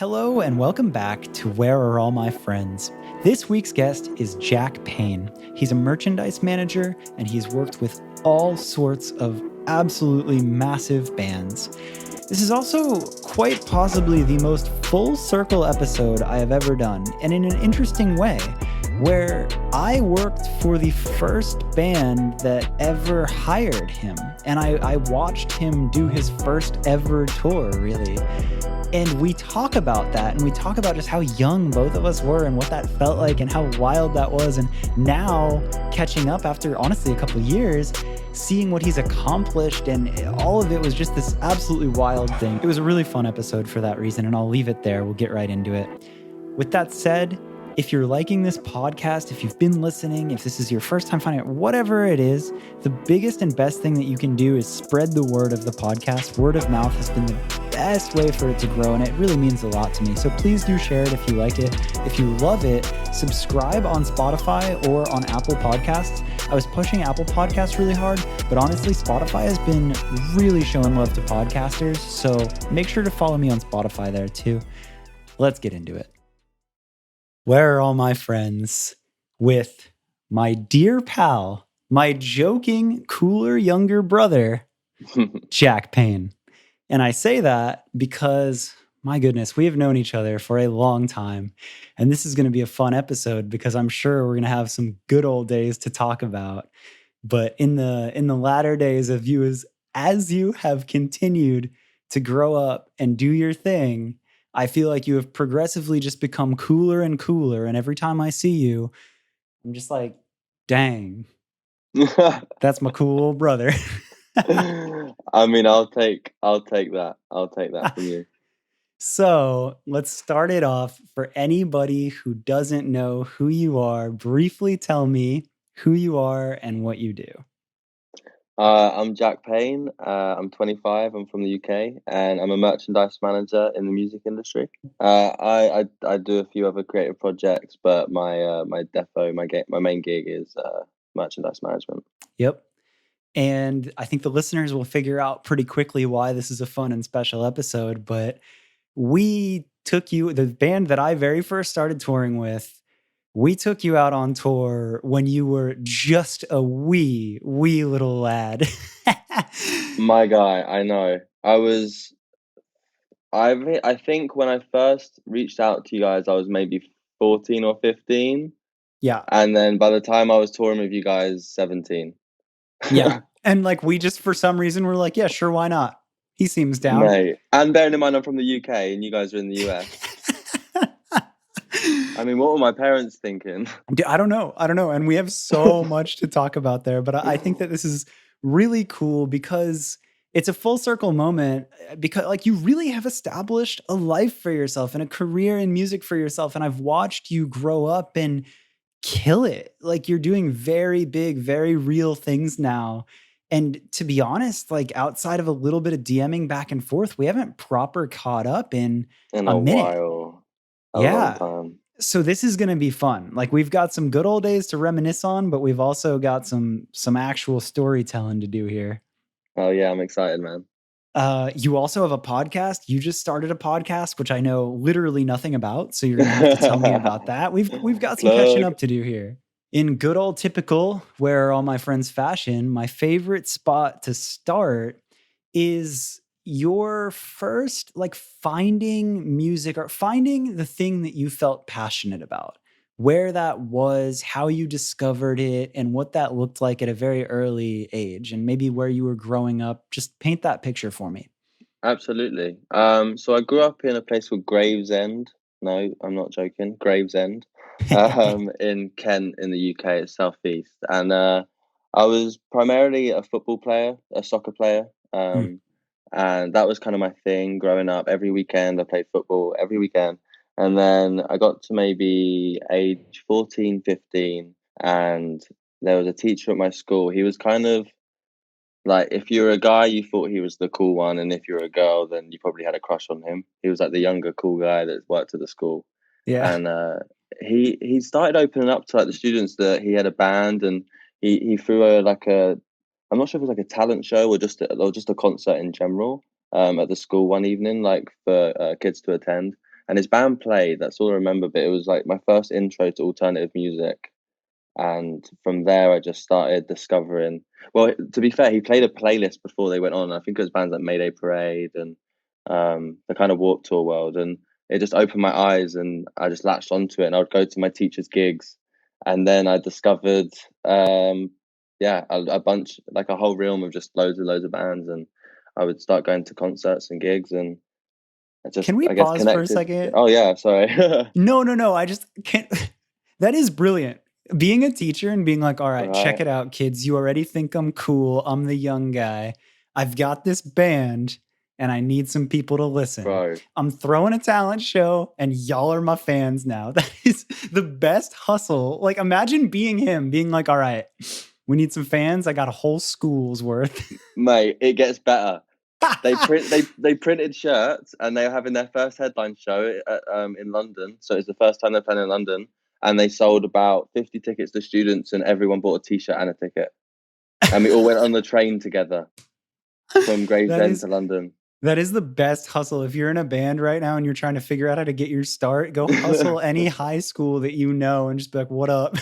Hello and welcome back to Where Are All My Friends? This week's guest is Jack Payne. He's a merchandise manager and he's worked with all sorts of absolutely massive bands. This is also quite possibly the most full circle episode I have ever done, and in an interesting way, where I worked for the first band that ever hired him, and I watched him do his first ever tour, really. And we talk about that, and we talk about just how young both of us were and what that felt like and how wild that was. And now catching up after, honestly, a couple of years, seeing what he's accomplished, and all of it was just this absolutely wild thing. It was a really fun episode for that reason, and I'll leave it there. We'll get right into it. With that said, if you're liking this podcast, if you've been listening, if this is your first time finding it, whatever it is, the biggest and best thing that you can do is spread the word of the podcast. Word of mouth has been the best way for it to grow, and it really means a lot to me. So please do share it if you like it. If you love it, subscribe on Spotify or on Apple Podcasts. I was pushing Apple Podcasts really hard, but honestly, Spotify has been really showing love to podcasters. So make sure to follow me on Spotify there too. Let's get into it. Where are all my friends? With my dear pal, my joking, cooler, younger brother, Jack Payne. And I say that because, my goodness, we have known each other for a long time. And this is going to be a fun episode because I'm sure we're going to have some good old days to talk about. But in the latter days of you, as you have continued to grow up and do your thing, I feel like you have progressively just become cooler and cooler. And every time I see you, I'm just like, dang, that's my cool old brother. I mean, I'll take that. I'll take that from you. So let's start it off. For anybody who doesn't know who you are, briefly tell me who you are and what you do. I'm Jack Payne. I'm 25. I'm from the UK, and I'm a merchandise manager in the music industry. I do a few other creative projects, but my main gig is merchandise management. Yep. And I think the listeners will figure out pretty quickly why this is a fun and special episode. But we took you, the band that I very first started touring with, we took you out on tour when you were just a wee little lad. My guy, I know. I think when I first reached out to you guys, I was maybe 14 or 15. Yeah. And then by the time I was touring with you guys, 17. Yeah. And like we just, for some reason, we're like, yeah, sure, why not? He seems down. Mate. And bearing in mind I'm from the UK and you guys are in the US. I mean, what were my parents thinking? I don't know. And we have so much to talk about there. But I think that this is really cool because it's a full circle moment, because like you really have established a life for yourself and a career in music for yourself. And I've watched you grow up and kill it. Like you're doing very big, very real things now. And to be honest, like outside of a little bit of DMing back and forth, we haven't proper caught up in a minute. While. Long time. So this is going to be fun. Like we've got some good old days to reminisce on, but we've also got some actual storytelling to do here. Oh yeah, I'm excited, man. You also have a podcast. You just started a podcast, which I know literally nothing about. So you're going to have to tell me about that. We've got some catching up to do here. In good old typical Where Are All My Friends fashion, my favorite spot to start is your first, like finding music or finding the thing that you felt passionate about, where that was, how you discovered it, and what that looked like at a very early age, and maybe where you were growing up. Just paint that picture for me. Absolutely. So I grew up in a place called Gravesend. No, I'm not joking. Gravesend, in Kent in the UK, it's southeast. And I was primarily a football player, a soccer player. And that was kind of my thing growing up. Every weekend I played football every weekend. And then I got to maybe age 14, 15, and there was a teacher at my school. He was kind of like, if you're a guy, you thought he was the cool one, and if you're a girl, then you probably had a crush on him. He was like the younger cool guy that worked at the school. Yeah. And he started opening up to like the students that he had a band, and he threw I'm not sure if it was like a talent show or just a concert in general at the school one evening, like for kids to attend. and his band played. That's all I remember. But it was like my first intro to alternative music, and from there I just started discovering. Well, to be fair, he played a playlist before they went on. I think it was bands like Mayday Parade and the kind of Warped Tour world, and it just opened my eyes, and I just latched onto it. And I would go to my teacher's gigs, and then I discovered, yeah, a bunch, like a whole realm of just loads of bands, and I would start going to concerts and gigs, and Can we I guess pause for a connected. second? Oh yeah, sorry. No, no, no. I just can't. That is brilliant. Being a teacher and being like, all right, check Right, it out, kids. You already think I'm cool. I'm the young guy. I've got this band and I need some people to listen. bro. I'm throwing a talent show and y'all are my fans now. That is the best hustle. Like, imagine being him, being like, all right, we need some fans. I got a whole school's worth. Mate, it gets better. They printed shirts, and they were having their first headline show in London. So it's the first time they're playing in London, and they sold about 50 tickets to students, and everyone bought a T-shirt and a ticket, and we all went on the train together from that Gravesend is to London. That is the best hustle. If you're in a band right now and you're trying to figure out how to get your start, go hustle any high school that you know and just be like, what up?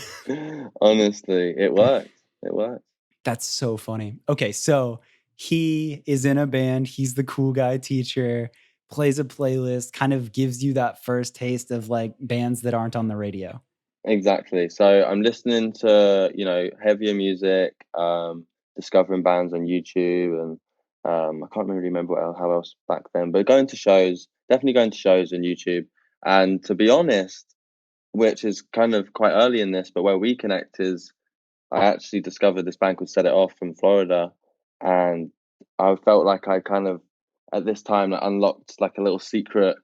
Honestly, it worked. It worked. That's so funny. Okay, so he is in a band. He's the cool guy teacher, plays a playlist, kind of gives you that first taste of like bands that aren't on the radio. Exactly. So I'm listening to, heavier music, discovering bands on YouTube, and I can't really remember how else back then, but going to shows, definitely going to shows on YouTube. And to be honest, which is kind of quite early in this, but where we connect is I actually discovered this band called Set It Off from Florida, and I felt like I kind of at this time like, unlocked like a little secret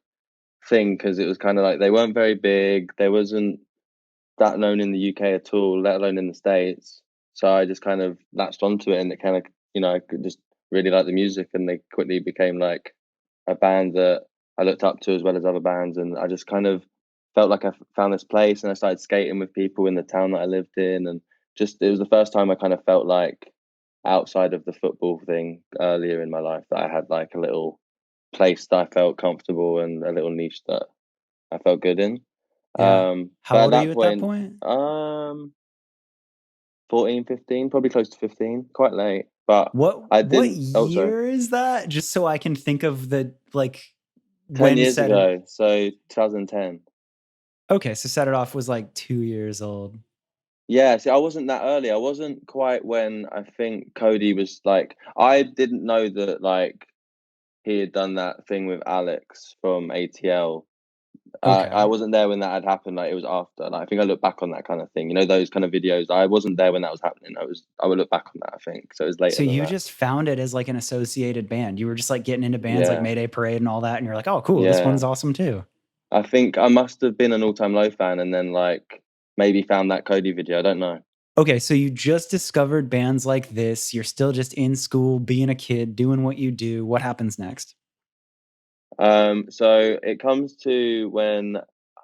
thing because it was kind of like they weren't very big, there wasn't that known in the UK at all, let alone in the States. So I just kind of latched onto it, and it kind of, I could just really like the music, and they quickly became like a band that I looked up to as well as other bands, and I just kind of felt like I found this place, and I started skating with people in the town that I lived in, and just it was the first time I kind of felt like outside of the football thing earlier in my life that I had like a little place that I felt comfortable and a little niche that I felt good in. Yeah. How But at old are that you at that point, point? 14, 15, probably close to 15, quite late. But I What didn't, oh, sorry, year is that? Just so I can think of the like 10 when years set it. ago. So 2010. Okay, so Set It Off was like 2 years old. Yeah, see, I wasn't that early. I wasn't quite when I think Cody was like, I didn't know that like he had done that thing with Alex from ATL. I Okay. wasn't there when that had happened. Like it was after. Like I think I look back on that kind of thing. You know those kind of videos. I wasn't there when that was happening. I would look back on that. I think so. It was later So than you that. just found it as like an associated band. You were just like getting into bands like Yeah, Mayday Parade and all that, and you're like, oh, cool, this yeah. one's awesome too. I think I must have been an All Time Low fan, and then like maybe found that Cody video. I don't know. Okay, so you just discovered bands like this. You're still just in school, being a kid, doing what you do. What happens next? So it comes to when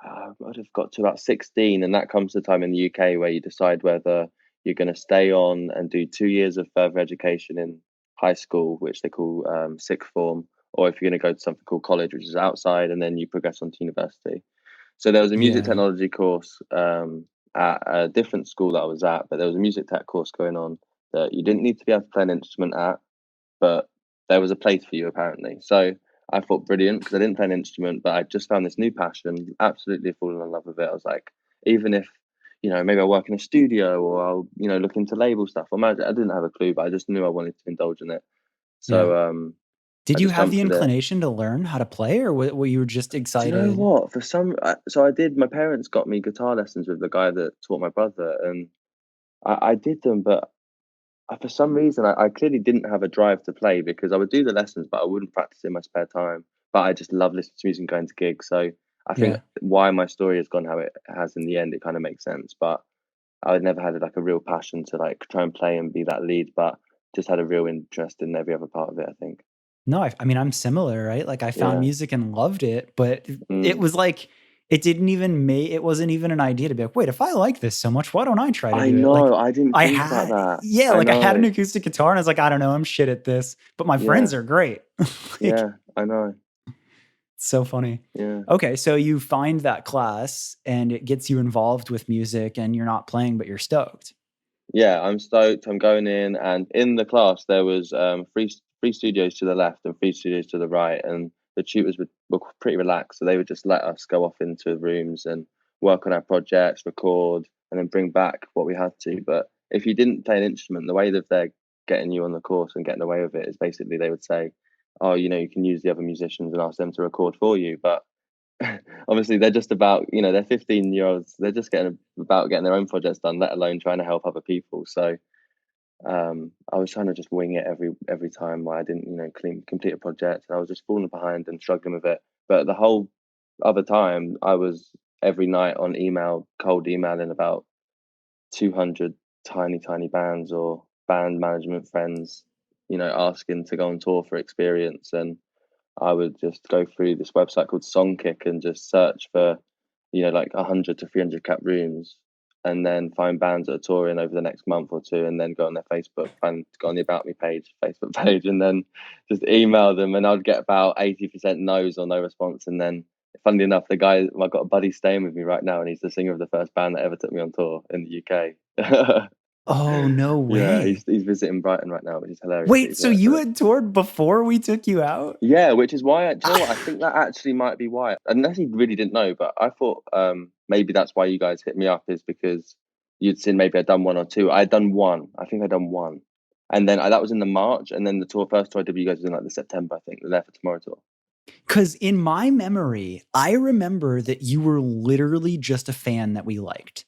I'd have got to about 16, and that comes to the time in the UK where you decide whether you're going to stay on and do 2 years of further education in high school, which they call sixth form, or if you're going to go to something called college, which is outside, and then you progress on to university. So there was a music Yeah. technology course at a different school that I was at, but there was a music tech course going on that you didn't need to be able to play an instrument at, but there was a place for you apparently. So I thought brilliant because I didn't play an instrument, but I just found this new passion, absolutely fallen in love with it. I was like, even if, maybe I'll work in a studio or I'll, look into label stuff. I didn't have a clue, but I just knew I wanted to indulge in it. Yeah. So Did I you just have the jumped at it. inclination to learn how to play, or were you just Do you know excited? what? So I did. My parents got me guitar lessons with the guy that taught my brother, and I did them, but for some reason, I clearly didn't have a drive to play because I would do the lessons, but I wouldn't practice in my spare time. But I just love listening to music and going to gigs. So I think Yeah. why my story has gone how it has in the end, it kind of makes sense. But I would never had like a real passion to like try and play and be that lead, but just had a real interest in every other part of it, I think. No, I mean, I'm similar, right? Like I found Yeah. music and loved it, but it Mm. was like it wasn't even an idea to be like, wait, if I like this so much, why don't I try to I do it? Like know. I didn't think about that. I like I had an know. acoustic guitar and I was like, I don't know, I'm shit at this, but my Yeah. friends are great. Like Yeah. I know. So funny. Yeah. Okay, so you find that class and it gets you involved with music and you're not playing, but you're stoked. Yeah, I'm stoked. I'm going in, and in the class there was three studios to the left and three studios to the right, and the tutors were pretty relaxed, so they would just let us go off into rooms and work on our projects, record, and then bring back what we had to. But if you didn't play an instrument, the way that they're getting you on the course and getting away with it is basically they would say, "Oh, you can use the other musicians and ask them to record for you," but obviously they're just about they're 15-year-olds, they're just getting about getting their own projects done, let alone trying to help other people. So I was trying to just wing it every time I didn't complete a project, and I was just falling behind and struggling with it. But the whole other time I was every night on email, cold emailing about 200 tiny bands or band management friends, asking to go on tour for experience. And I would just go through this website called Songkick and just search for, like 100 to 300 cap rooms, and then find bands that are touring over the next month or two, and then go on their Facebook, and go on the About Me page, Facebook page, and then just email them. And I'd get about 80% no's or no response. And then, funnily enough, the guy, I've got a buddy staying with me right now, and he's the singer of the first band that ever took me on tour in the UK. Oh, no Yeah, way. he's visiting Brighton right now, which is hilarious that Wait, he's so there. you So had toured before we took you out? yeah, which is why, do you know what? I think that actually might be why. Unless he really didn't know, but I thought maybe that's why you guys hit me up, is because you'd seen maybe I'd done one or two. I'd done one. I think I'd done one. And then that was in the March, and then the first tour I did with you guys was in like the September, I think, the There for Tomorrow tour. Because in my memory, I remember that you were literally just a fan that we liked.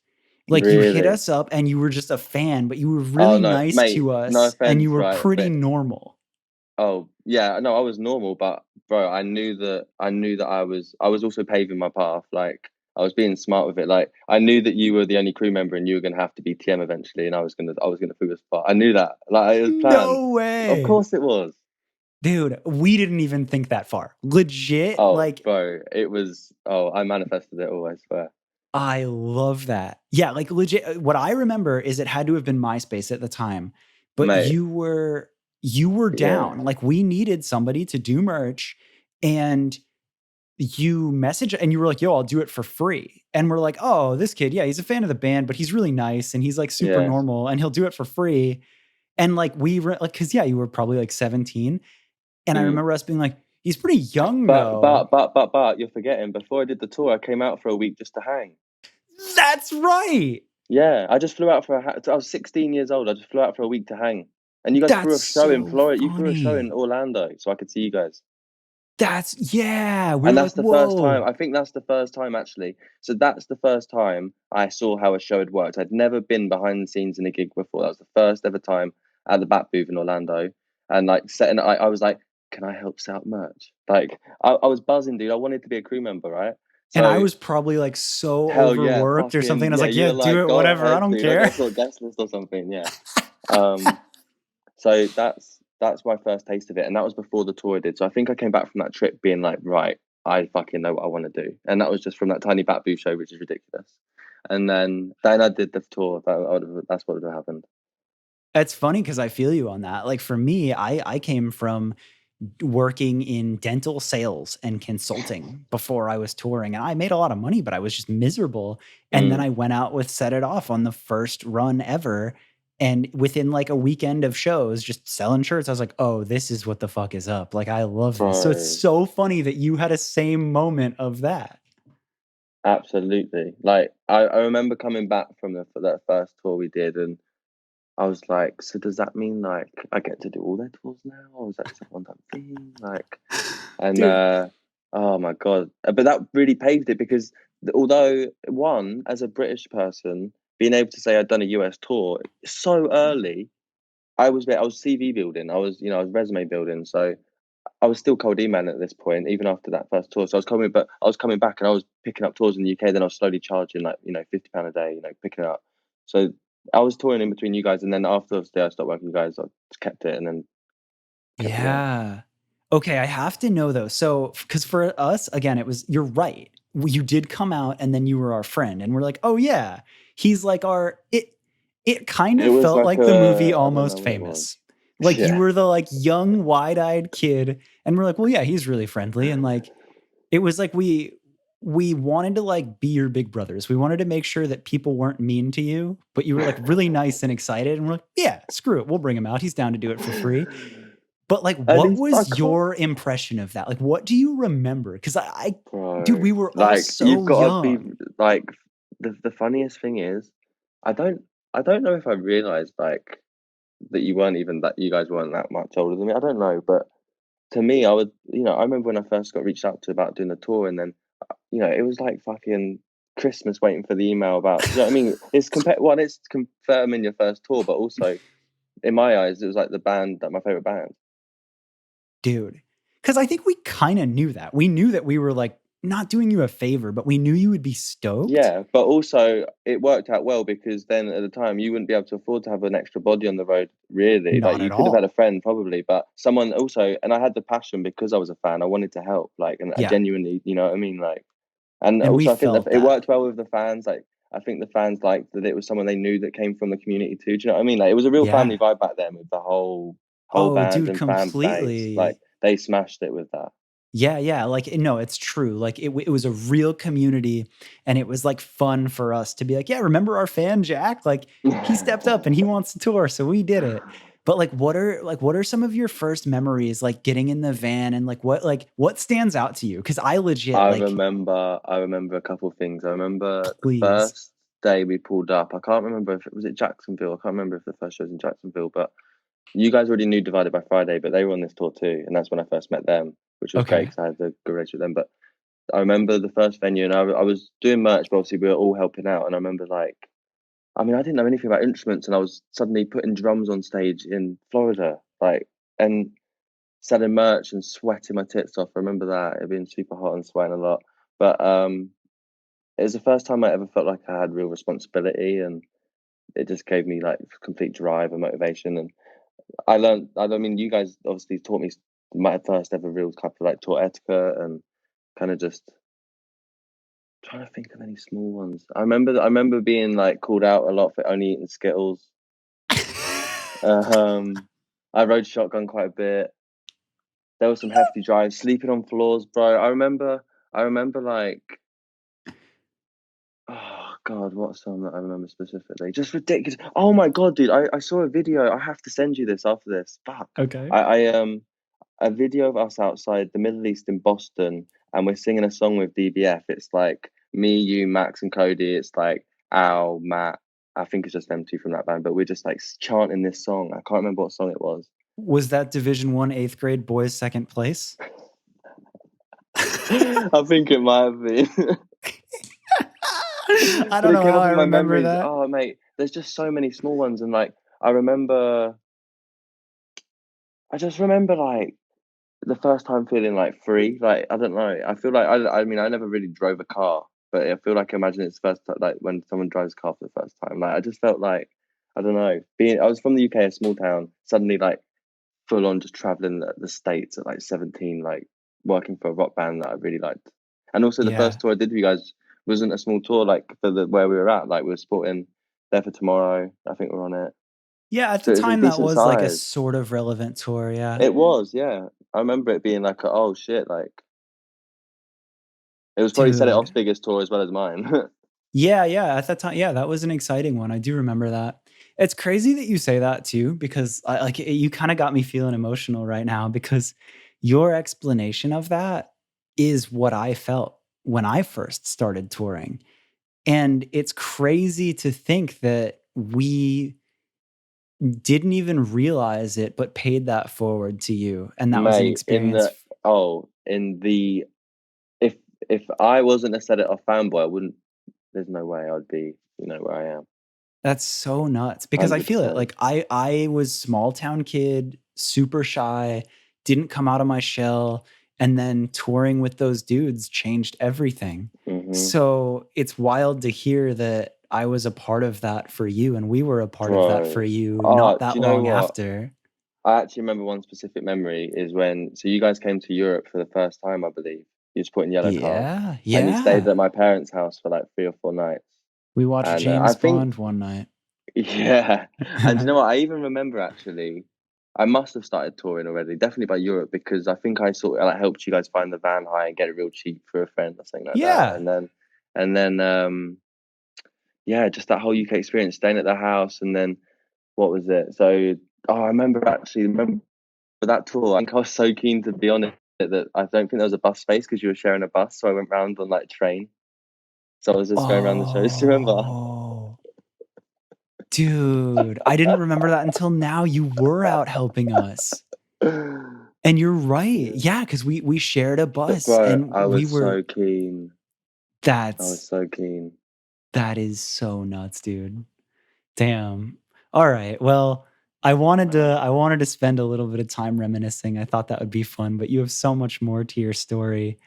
Like you hit Really? us up and you were just a fan, but you were Oh really no, nice mate, to no us and you offense, were right? pretty But normal. oh yeah, no, I was normal, but bro, I knew that I was also paving my path. Like I was being smart with it. Like I knew that you were the only crew member and you were gonna have to be TM eventually, and I was gonna fill the spot. I knew that. Like it was planned. No Of way. course it was. Dude, we didn't even think that far. Legit, Oh, like bro, it was. Oh, I manifested it always. Swear, I love that. Yeah, like legit what I remember is it had to have been MySpace at the time, but mate. you were Yeah. down. Like we needed somebody to do merch and you message and you were like, "Yo, I'll do it for free." And we're like, "Oh, this kid, yeah, he's a fan of the band, but he's really nice and he's like super Yeah. normal and he'll do it for free." And like like cuz yeah, you were probably like 17 and I Mm. remember us being like, "He's pretty young But though." but but but but you're forgetting. Before I did the tour, I came out for a week just to hang. That's right. Yeah, I just flew out for I was 16 years old. I just flew out for a week to hang. And you guys threw That's a show in so Florida. You threw a show in funny. Orlando so I could see you guys. Yeah, we And were that's like, the first time. "Whoa." I think that's the first time actually. So that's the first time I saw how a show had worked. I'd never been behind the scenes in a gig before. That was the first ever time at the Bat Booth in Orlando. And like setting, I was like, can I help set up merch? Like I was buzzing, dude. I wanted to be a crew member, right? And I So was probably like so hell yeah, overworked or something. fucking And I was yeah. like, "Yeah, You're do like, it, go whatever. I ahead, don't dude. I care." got sort of guest list or something. Yeah. Um, so that's my first taste of it, and that was before the tour I did. So I think I came back from that trip being like, right, I fucking know what I want to do, and that was just from that tiny Bat Boo show, which is ridiculous. And then I did the tour. That's what would have happened. It's funny because I feel you on that. Like for me, I came from working in dental sales and consulting before I was touring. And I made a lot of money, but I was just miserable. And then Mm, I went out with Set It Off on the first run ever. And within like a weekend of shows, just selling shirts, I was like, oh, this is what the fuck is up. Like, I love this. So it's bro, so funny that you had a same moment of that. absolutely. Like I remember coming back from that first tour we did, and I was like, so does that mean like I get to do all their tours now, or is that just a one-time thing? Like, and Dude, oh my god, but that really paved it because although one, as a British person, being able to say I'd done a US tour so early, I was CV building, I was resume building, so I was still cold emailing at this point, even after that first tour. So I was coming back and I was picking up tours in the UK. Then I was slowly charging like £50 a day, picking it up. So I was touring in between you guys, and then after I stopped working with you guys, I just kept it and then kept it going. yeah. Okay, I have to know though. So, because for us, again, it was, you're right. You did come out and then you were our friend, and we're like, oh yeah, he's like it kind It of was felt like like the movie I don't know Almost what it was. Famous. Like you Yeah, were the like young, wide-eyed kid, and we're like, well, yeah, he's really friendly. And like It was like we wanted to like be your big brothers. We wanted to make sure that people weren't mean to you, but you were like really nice and excited, and we're like, yeah, screw it, we'll bring him out. He's down to do it for free. But like, At what least I was can't, your impression of that? Like, what do you remember? Because dude, bro. we were all Like you've so got to be young. like the funniest thing is, I don't I don't know if I realized like that you weren't even that you guys weren't that much older than me. I don't know, but to me, I would I remember when I first got reached out to about doing a tour, and then it was like fucking Christmas waiting for the email about. Do you know what I mean? It's confirming your first tour, but also in my eyes, it was like the band that my favorite band. Dude. Because I think we kind of knew that. We knew that we were like not doing you a favor, but we knew you would be stoked. Yeah, but also it worked out well because then at the time you wouldn't be able to afford to have an extra body on the road, really. Like Not you at could have had a all. friend probably, but someone also, and I had the passion because I was a fan. I wanted to help, like, and I Yeah. genuinely, you know what I mean, like, and And we also I think that felt it that. worked well with the fans. Like, I think the fans liked that it was someone they knew that came from the community too. Do you know what I mean? Like, it was a real family Yeah. vibe back then with the whole Oh, band dude, and fan base. Like, completely. they smashed it with that. Yeah, yeah. Like, no, it's true. Like, it was a real community, and it was like fun for us to be like, yeah, remember our fan Jack? Like, he stepped up and he wants to tour, so we did it. But what are some of your first memories like getting in the van and what stands out to you? Because I legit like, I remember a couple of things. I remember the please. first day we pulled up. I can't remember if it was it Jacksonville. I can't remember if the first show was in Jacksonville, but you guys already knew Divided by Friday, but they were on this tour too, and that's when I first met them, which was great Okay. because I had a good relationship with them. But I remember the first venue, and I was doing merch, but obviously we were all helping out. And I remember like, I mean, I didn't know anything about instruments, and I was suddenly putting drums on stage in Florida, like, and selling merch and sweating my tits off. I remember that it being super hot and sweating a lot. But it was the first time I ever felt like I had real responsibility, and it just gave me like complete drive and motivation. And I learned. I mean, you guys obviously taught me my first ever real type of like tour etiquette and kind of just trying to think of any small ones. I remember being like called out a lot for only eating Skittles. Um, I rode shotgun quite a bit. There was some hefty drives, sleeping on floors, bro. I remember like, oh God, what song that I remember specifically? Just ridiculous. Oh my God, dude, I saw a video. I have to send you this after this. Fuck. Okay. I a video of us outside the Middle East in Boston, and we're singing a song with DBF. It's like me, you, Max, and Cody. It's like Al, Matt. I think it's just them two from that band, but we're just like chanting this song. I can't remember what song it was. Was that Division One eighth grade boys second place? I think it might have been. I But don't it know came how up I in my remember memories. that. Oh, mate, there's just so many small ones, and like I remember, I just remember like the first time feeling like free. Like I don't know. I feel like I mean I never really drove a car, but I feel like imagine it's the first time like when someone drives a car for the first time. Like I just felt like I don't know. Being I was from the UK, a small town, suddenly like full on just traveling the states at like 17, like working for a rock band that I really liked. And also the Yeah. first tour I did with you guys wasn't a small tour like for the where we were at. Like we were sporting There for Tomorrow. I think we're on it. Yeah, at the So it was a time that decent was like a size. sort of relevant tour, yeah. It was, yeah. I remember it being like, oh shit, like it was probably Set It Off's Dude. biggest tour as well as mine. Yeah, yeah, at that time, yeah, that was an exciting one. I do remember that. It's crazy that you say that too, because you kind of got me feeling emotional right now because your explanation of that is what I felt when I first started touring. And it's crazy to think that we didn't even realize it, but paid that forward to you. And that was an Mate, experience. in the if if I wasn't a Set It Off fanboy, I wouldn't there's no way I'd be, where I am. That's so nuts because I feel it. 100%. Like I was small town kid, super shy, didn't come out of my shell, and then touring with those dudes changed everything. Hmm. So it's wild to hear that I was a part of that for you and we were a part of that for Bro. you Oh, not do that you know long what? after. I actually remember one specific memory is when, so you guys came to Europe for the first time, I believe. You just put in yellow card, Yeah, and you stayed yeah. at my parents' house for like 3 or 4 nights. We watched And James I think, Bond one night. yeah. And you know what? I even remember actually. I must have started touring already, definitely by Europe, because I think I sort of like helped you guys find the van hire and get it real cheap for a friend or something like that. Yeah. And then yeah, just that whole UK experience, staying at the house, and then what was it? So I remember that tour. I think I was so keen to be on it that I don't think there was a bus space because you were sharing a bus, so I went round on like train. So I was just going around the shows. Do you remember? Oh, dude, I didn't remember that until now. You were out helping us. And you're right. Yeah. Yeah, because we shared a But bus bro, and we were I was that's so keen. that is so nuts, dude. Damn. All right. Well, I wanted to spend a little bit of time reminiscing. I thought that would be fun, but you have so much more to your story.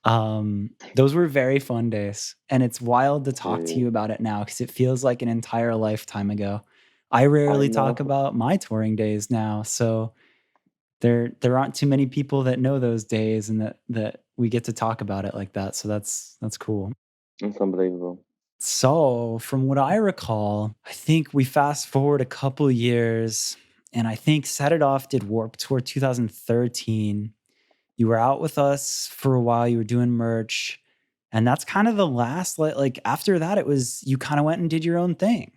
Those were very fun days, and it's wild to talk to Dude, you about it now because it feels like an entire lifetime ago. I I rarely talk know. about my touring days now, so there aren't too many people that know those days and that we get to talk about it like that. So that's cool. It's unbelievable. So, from what I recall, I think we fast forward a couple years, and I think Set It Off did Warp Tour 2013. You were out with us for a while, you were doing merch, and that's kind of the last like after that it was you kind of went and did your own thing.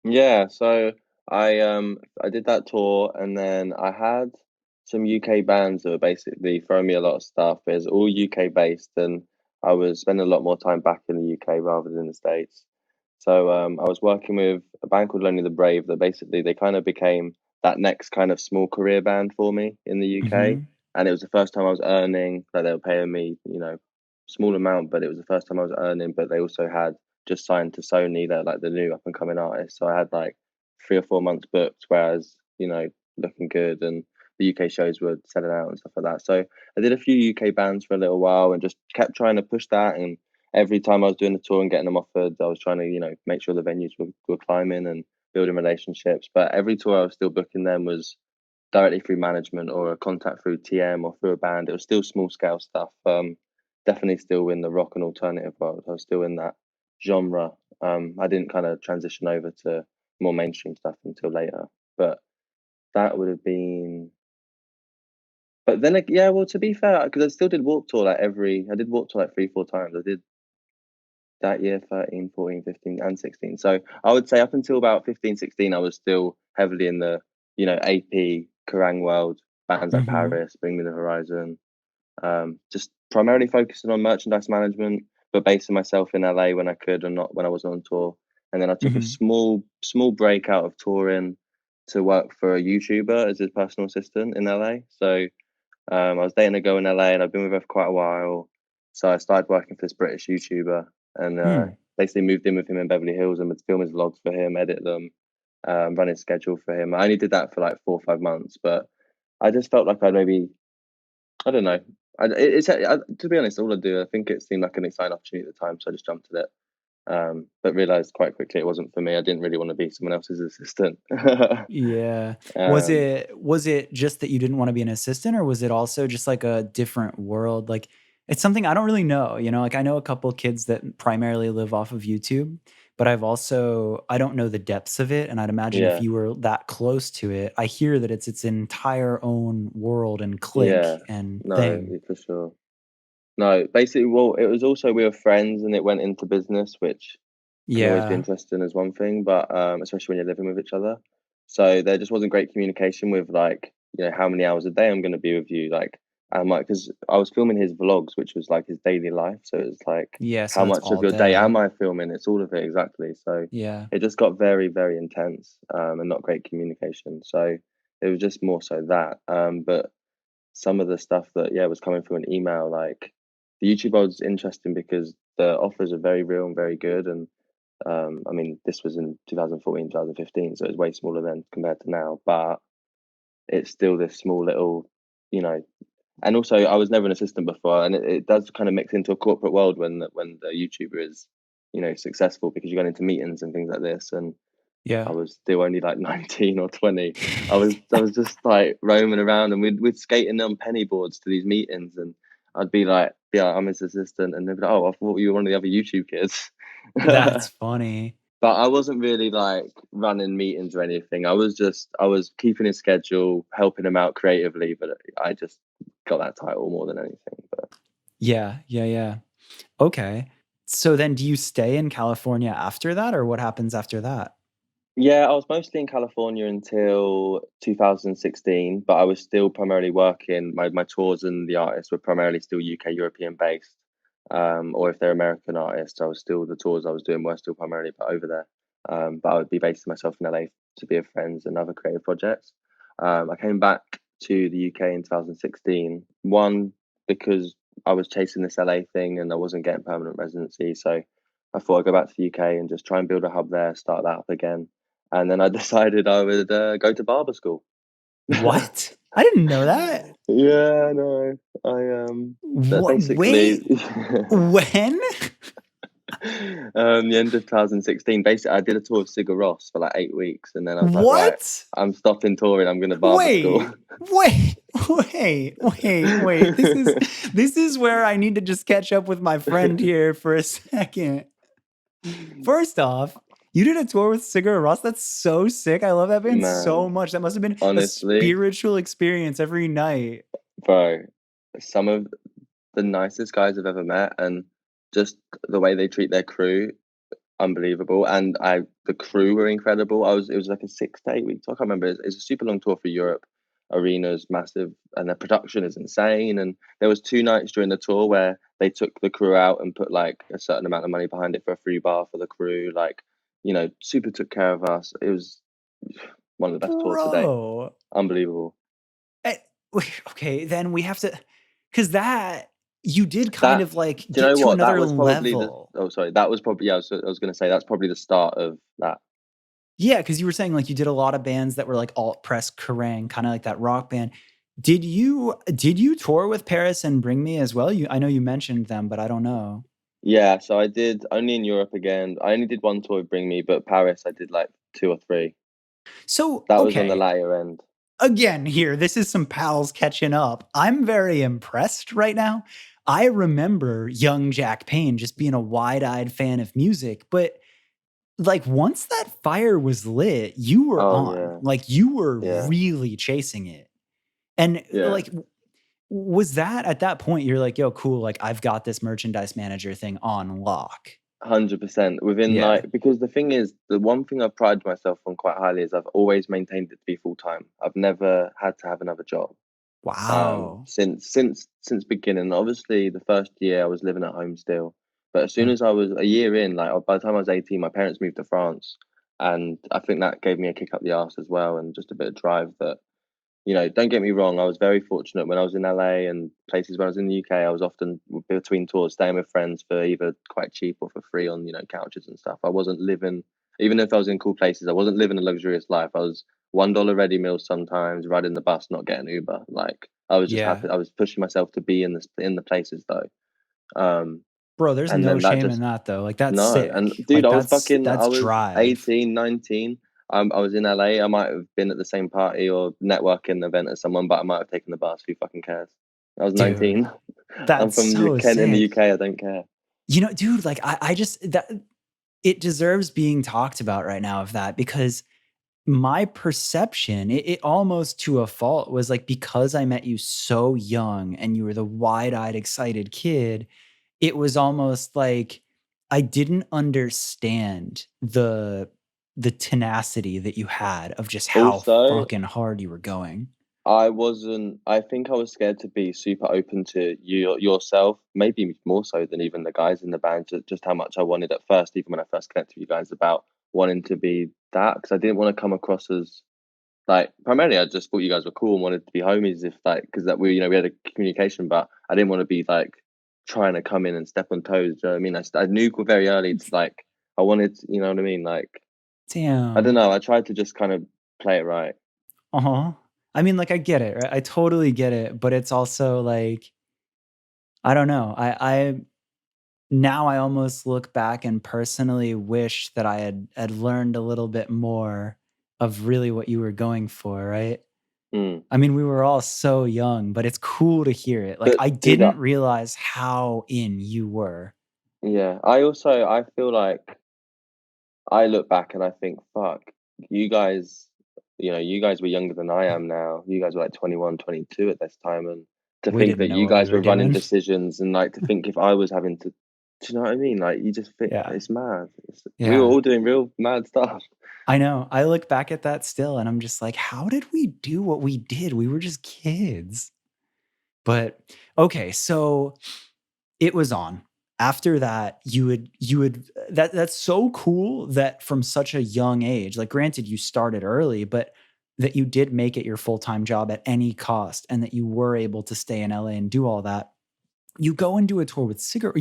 Yeah, so I did that tour, and then I had some UK bands that were basically throwing me a lot of stuff. It was all UK based, and I was spending a lot more time back in the UK rather than the States. So I was working with a band called Lonely the Brave that basically they kind of became that next kind of small career band for me in the UK. Mhm. And it was the first time I was earning, like they were paying me, small amount, but it was the first time I was earning, but they also had just signed to Sony. They're like the new up and coming artist. So I had like 3 or 4 months booked, whereas, looking good, and the UK shows were selling out and stuff like that. So I did a few UK bands for a little while and just kept trying to push that. And every time I was doing the tour and getting them offered, I was trying to, make sure the venues were climbing and building relationships. But every tour I was still booking them was directly through management or a contact through TM or through a band. It was still small scale stuff. Definitely still in the rock and alternative world. I was still in that genre. I didn't kind of transition over to more mainstream stuff until later. But that would have been. But then, like, yeah, well, to be fair, because I still did Warp Tour I did Warp Tour like 3, 4 times. I did that year 13, 14, 15, and 16. So I would say up until about 15, 16, I was still heavily in the, AP, Kerrang world, bands like Mhm. Paris, Bring Me the Horizon, just primarily focusing on merchandise management, but basing myself in LA when I could and not when I was on tour. And then I took a Mhm. small break out of touring to work for a YouTuber as his personal assistant in LA. So I was dating a girl in LA and I've been with her for quite a while. So I started working for this British YouTuber and Mm. basically moved in with him in Beverly Hills and would film his vlogs for him, edit them, run his schedule for him. I only did that for like 4 or 5 months, but I just felt like I don't know. To be honest, all I do, I think it seemed like an exciting opportunity at the time, so I just jumped at it. But realized quite quickly it wasn't for me. I didn't really want to be someone else's assistant. Yeah. um, Was it just that you didn't wanna be an assistant, or was it also just like a different world? Like, it's something I don't really know, like I know a couple kids that primarily live off of YouTube, but I don't know the depths of it, and I'd imagine if yeah, you were that close to it, I hear that it's its entire own world and yeah, clique and no, thing. for sure. No, basically, well, it was also we were friends and it went into business, which can always be Yeah. interesting as one thing, but especially when you're living with each other. So there just wasn't great communication with like, how many hours a day I'm going to be with you. Like, I'm like, because I was filming his vlogs, which was like his daily life. So it was like, Yeah, how so it's much of all your day day. am I filming? It's all of it, exactly. So Yeah. it just got very, very intense and not great communication. So it was just more so that. But some of the stuff that was coming through an email, like the YouTube was interesting because the offers are very real and very good. And I mean, this was in 2014, 2015, so it's way smaller then compared to now, but it's still this small little, you know. And also, I was never an assistant before, and it does kind of mix into a corporate world when the YouTuber is, successful because you're going into meetings and things like this. And I Yeah. was still only like 19 or 20. I was just like roaming around, and we'd skating on penny boards to these meetings, and I'd be like, "Yeah, I'm his assistant," and they'd be like, "Oh, I thought you were one of the other YouTube kids." That's funny. but I wasn't really like running meetings or anything. I was keeping his schedule, helping him out creatively, but I just got that title more than anything. But Yeah, yeah, yeah. Okay. So then do you stay in California after that, or what happens after that? yeah, I was mostly in California until 2016, but I was still primarily working. My tours and the artists were primarily still UK European based. Or if they're American artists, I was still the tours I was doing were still primarily over there. But I would be basing myself in LA to be with friends and other creative projects. I came back to the UK in 2016. One, because I was chasing this LA thing and I wasn't getting permanent residency, so I thought I'd go back to the UK and just try and build a hub there, start that up again. And then I decided I would go to barber school. What? I didn't know that. Yeah, no, that What? basically Wait, when? the end of 2016. Basically, I did a tour of Sigur Rós for like 8 weeks, and then I was like, right, What? I'm stopping touring. I'm going to barber school. Wait, wait, wait. This is where I need to just catch up with my friend here for a second. First off, you did a tour with Sigur Rós. That's so sick. I love that band so Man, much. That must have been a honestly, spiritual experience every night. bro, some of the nicest guys I've ever met, and just the way they treat their crew, unbelievable. And the crew were incredible. It was like a 6 to 8 week tour. I can't remember. It's a super long tour for Europe. Arenas massive, and the production is insane. And there was 2 nights during the tour where they took the crew out and put like a certain amount of money behind it for a free bar for the crew. Like, super took care of us. It was one of the best tours to date. Bro. Unbelievable. Eh, okay, then we have to, because that you did kind That of like Do you get know to what? That another was probably the level. oh sorry, that was probably, yeah, I was gonna say that's probably the start of that. Yeah, because you were saying like you did a lot of bands that were like alt press Kerrang, kind of like that rock band. Did you tour with Paris and Bring Me as well? I know you mentioned them, but I don't know. Yeah, so I did only in Europe again. I only did one tour with Bring Me, but Paris I did like two or three. So, That was on the okay, latter end. again, here, this is some pals catching up. I'm very impressed right now. I remember young Jack Payne just being a wide-eyed fan of music, but like once that fire was lit, you were Oh on. yeah, Like you were yeah, really chasing it. And yeah. like was that at that point you're like, "Yo, cool, like I've got this merchandise manager thing on lock." 100%. Within Yeah. like, because the thing is, the one thing I've prided myself on quite highly is I've always maintained it to be full time. I've never had to have another job. Wow. Since beginning. Obviously, the first year I was living at home still, but as soon Uh, as I was a year in, like by the time I was 18, my parents moved to France, and I think that gave me a kick up the arse as well, and just a bit of drive that. Don't get me wrong, I was very fortunate when I was in LA and places when I was in the UK. I was often between tours staying with friends for either quite cheap or for free on, couches and stuff. I wasn't living, even if I was in cool places, I wasn't living a luxurious life. I was $1 ready meals sometimes, riding the bus, not getting Uber. Like I was just yeah. happy. I was pushing myself to be in the places though. Um, Bro, there's and no then that shame in just that though. Like that's no. And sick. dude, Like I that's was drive. 18, 19. I was in LA. I might have been at the same party or networking event as someone, but I might have taken the bus. Who fucking cares? I was Dude, 19. I'm that's from so Kent in the sick. UK. I don't care. Dude, like I just that it deserves being talked about right now of that because my perception, it almost to a fault was like because I met you so young and you were the wide-eyed, excited kid, it was almost like I didn't understand the tenacity that you had of just how Also, fucking hard you were going. I wasn't. I think I was scared to be super open to yourself, maybe more so than even the guys in the band. Just how much I wanted at first, even when I first connected with you guys, about wanting to be that, because I didn't want to come across as like, primarily I just thought you guys were cool and wanted to be homies, if like, because that we had a communication, but I didn't want to be like trying to come in and step on toes. Do you know what I mean? I knew very early to like I wanted, you know what I mean? Like, I don't Damn. know. I tried to just kind of play it right. Uh-huh. I mean, like, I get it, right? I totally get it, but it's also like, I don't know. I now I almost look back and personally wish that I had learned a little bit more of really what you were going for, right? Mm. I mean, we were all so young, but it's cool to hear it. Like, But I dude, didn't realize how in you were. yeah. I feel like I look back and I think, fuck, you guys, you guys were younger than I am now. You guys were like 21, 22 at this time. And to We think didn't that know you what we guys were were running doing. decisions and like to think if I was having to, do you know what I mean? Like you just think Yeah. it's mad. We were Yeah. all doing real mad stuff. I know. I look back at that still and I'm just like, how did we do what we did? We were just kids. But okay, so it was on. After that, you would that's so cool that from such a young age, like granted you started early, but that you did make it your full-time job at any cost and that you were able to stay in LA and do all that. You go and do a tour with Sigur,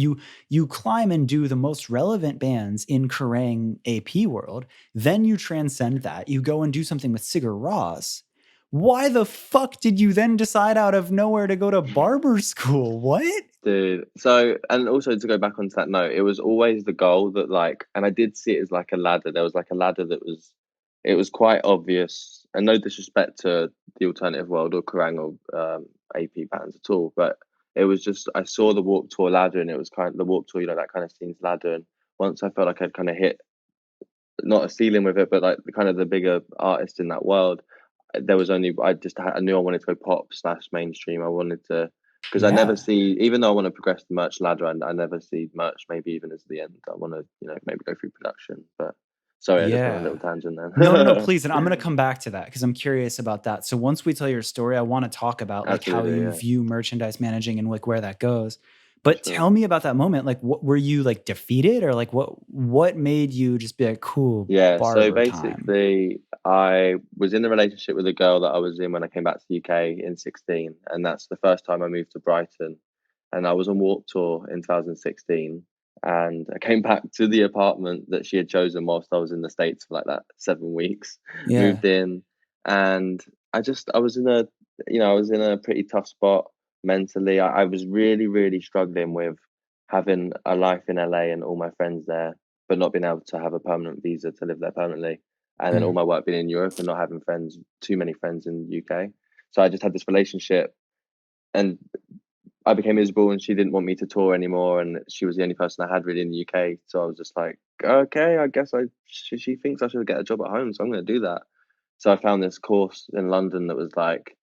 you climb and do the most relevant bands in Kerrang AP world. Then you transcend that. You go and do something with Sigur Rós. Why the fuck did you then decide out of nowhere to go to barber school? What? Dude, so and also to go back onto that note, it was always the goal that like, and I did see it as like a ladder. There was like a ladder that was, it was quite obvious, and no disrespect to the alternative world or Kerrang or AP bands at all, but it was just I saw the Warped Tour ladder, and it was kind of the Warped Tour, that kind of scene's ladder, and once I felt like I'd kind of hit not a ceiling with it, but like the kind of the bigger artist in that world, there was only I knew I wanted to go pop slash mainstream. I wanted to because I never Yeah. see even though I want to progress the merch ladder, I never see merch maybe even as the end. I want to maybe go through production. But sorry, I just went on a Yeah. little tangent No, no, no, then. please. And I'm going to come back to that because I'm curious about that. So once we tell your story, I want to talk about like how Absolutely, you yeah, view merchandise managing and like where that goes. for But sure. tell me about that moment. Like what were you like defeated or like what made you just be like cool Yeah, so barber time? basically, I was in a relationship with a girl that I was in when I came back to the UK in 16, and that's the first time I moved to Brighton. And I was on Warped Tour in 2016, and I came back to the apartment that she had chosen whilst I was in the States for like that 7 weeks. Yeah. Moved in, and I was in a, I was in a pretty tough spot mentally. I was really, really struggling with having a life in LA and all my friends there but not being able to have a permanent visa to live there permanently. And then all Mm. my work being in Europe and not having friends, too many friends in the UK. So I just had this relationship and I became miserable and she didn't want me to tour anymore. And she was the only person I had really in the UK. So I was just like, okay, I guess she thinks I should get a job at home. So I'm going to do that. So I found this course in London that was like,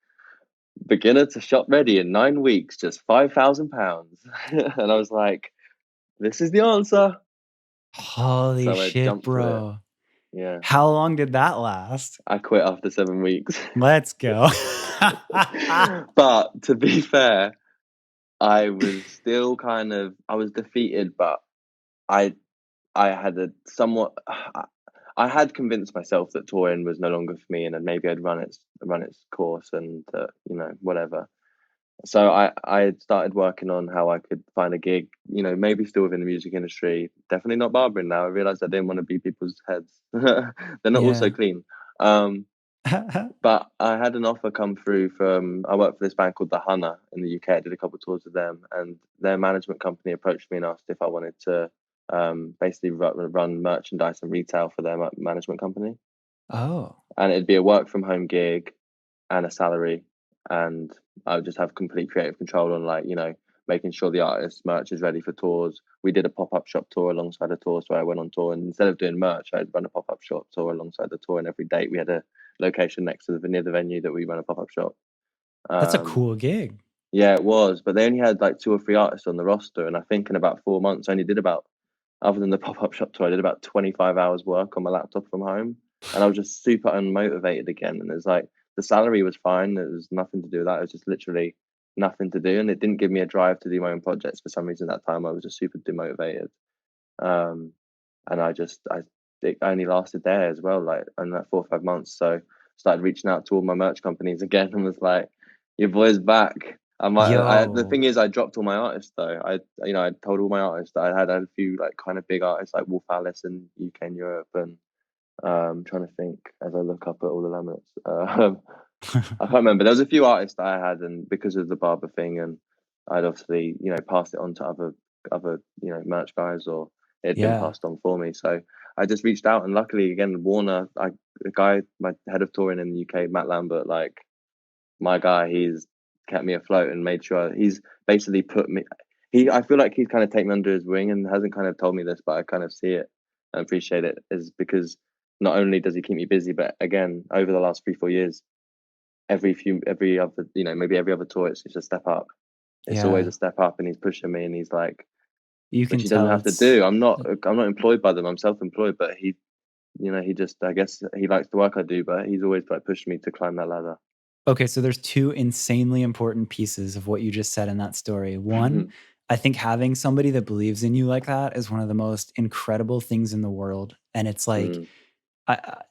beginner to shop ready in 9 weeks, just £5,000. And I was like, this is the answer. Holy So I shit, jumped to it. bro. Yeah. How long did that last? I quit after 7 weeks. Let's go. But to be fair, I was still kind of I was defeated, but I I had a somewhat I had convinced myself that touring was no longer for me, and then maybe I'd run its course, and whatever. So I had started working on how I could find a gig, maybe still within the music industry. Definitely not barbering now. I realized I didn't want to be people's heads. They're not all so Yeah. clean. Um, But I had an offer come through from I worked for this band called The Hunter in the UK. I did a couple of tours with them, and their management company approached me and asked if I wanted to basically run merchandise and retail for their management company. Oh. And it'd be a work from home gig and a salary, and I would just have complete creative control on making sure the artist's merch is ready for tours. We did a pop up shop tour alongside a tour, so I went on tour, and instead of doing merch, I'd run a pop up shop tour alongside the tour. And every date we had a location next to the near the venue that we ran a pop up shop. That's a Um, cool gig. yeah, it was, but they only had like 2 or 3 artists on the roster, and I think in about 4 months, I only did about other than the pop up shop tour, I did about 25 hours work on my laptop from home, and I was just super unmotivated again. And it's like the salary was fine; it was nothing to do with that. It was just literally nothing to do, and it didn't give me a drive to do my own projects for some reason. That time, I was just super demotivated. Um, and it only lasted there as well, like in that 4 or 5 months. So started reaching out to all my merch companies again and was like, "Your boy's back." The Yo. thing is, I dropped all my artists though. I told all my artists that I had a few like kind of big artists like Wolf Alice in UK and Europe, and trying to think as I look up at all the laminates. I can't remember. There was a few artists that I had, and because of the barber thing, and I'd obviously passed it on to other merch guys, or it had been Yeah. passed on for me. So I just reached out, and luckily again, Warner, the guy, my head of touring in the UK, Matt Lambert, like my guy, he's kept me afloat and made sure he's basically put me. I feel like he's kind of taken me under his wing and hasn't kind of told me this, but I kind of see it. and appreciate it is because not only does he keep me busy, but again, over the last 3 4 years, every other maybe every other tour, it's a step up. It's always Yeah. a step up, and he's pushing me, and he's like, You which can he doesn't tell have to it's do. I'm not employed by them. I'm self-employed, but he just, I guess he likes the work I do, but he's always like pushing me to climb that ladder. okay, so there's two insanely important pieces of what you just said in that story. One, I think having somebody that believes in you like that is one of the most incredible things in the world. And it's like, Mm, I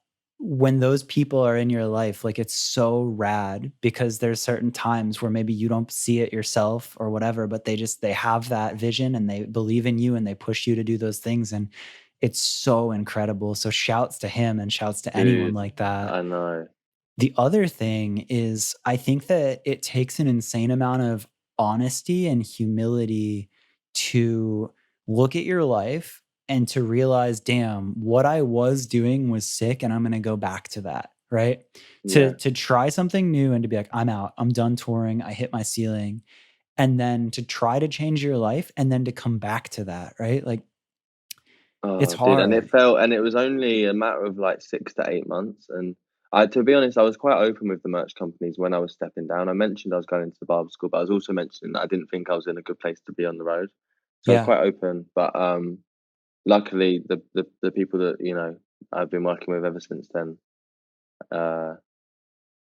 when those people are in your life, like, it's so rad because there's certain times where maybe you don't see it yourself or whatever, but they have that vision and they believe in you and they push you to do those things, and it's so incredible. So shouts to him and shouts to anyone dude, like that. I know. The other thing is I think that it takes an insane amount of honesty and humility to look at your life and to realize, damn, what I was doing was sick and I'm going to go back to that, right? To Yeah. to try something new and to be like, I'm out. I'm done touring. I hit my ceiling. And then to try to change your life and then to come back to that, right? Like, it's Oh, dude, and hard. it was only a matter of like 6 to 8 months. And to be honest, I was quite open with the merch companies when I was stepping down. I mentioned I was going into the barber school, but I was also mentioning that I didn't think I was in a good place to be on the road. So I was Yeah. quite open. But luckily, the people that I've been working with ever since then uh,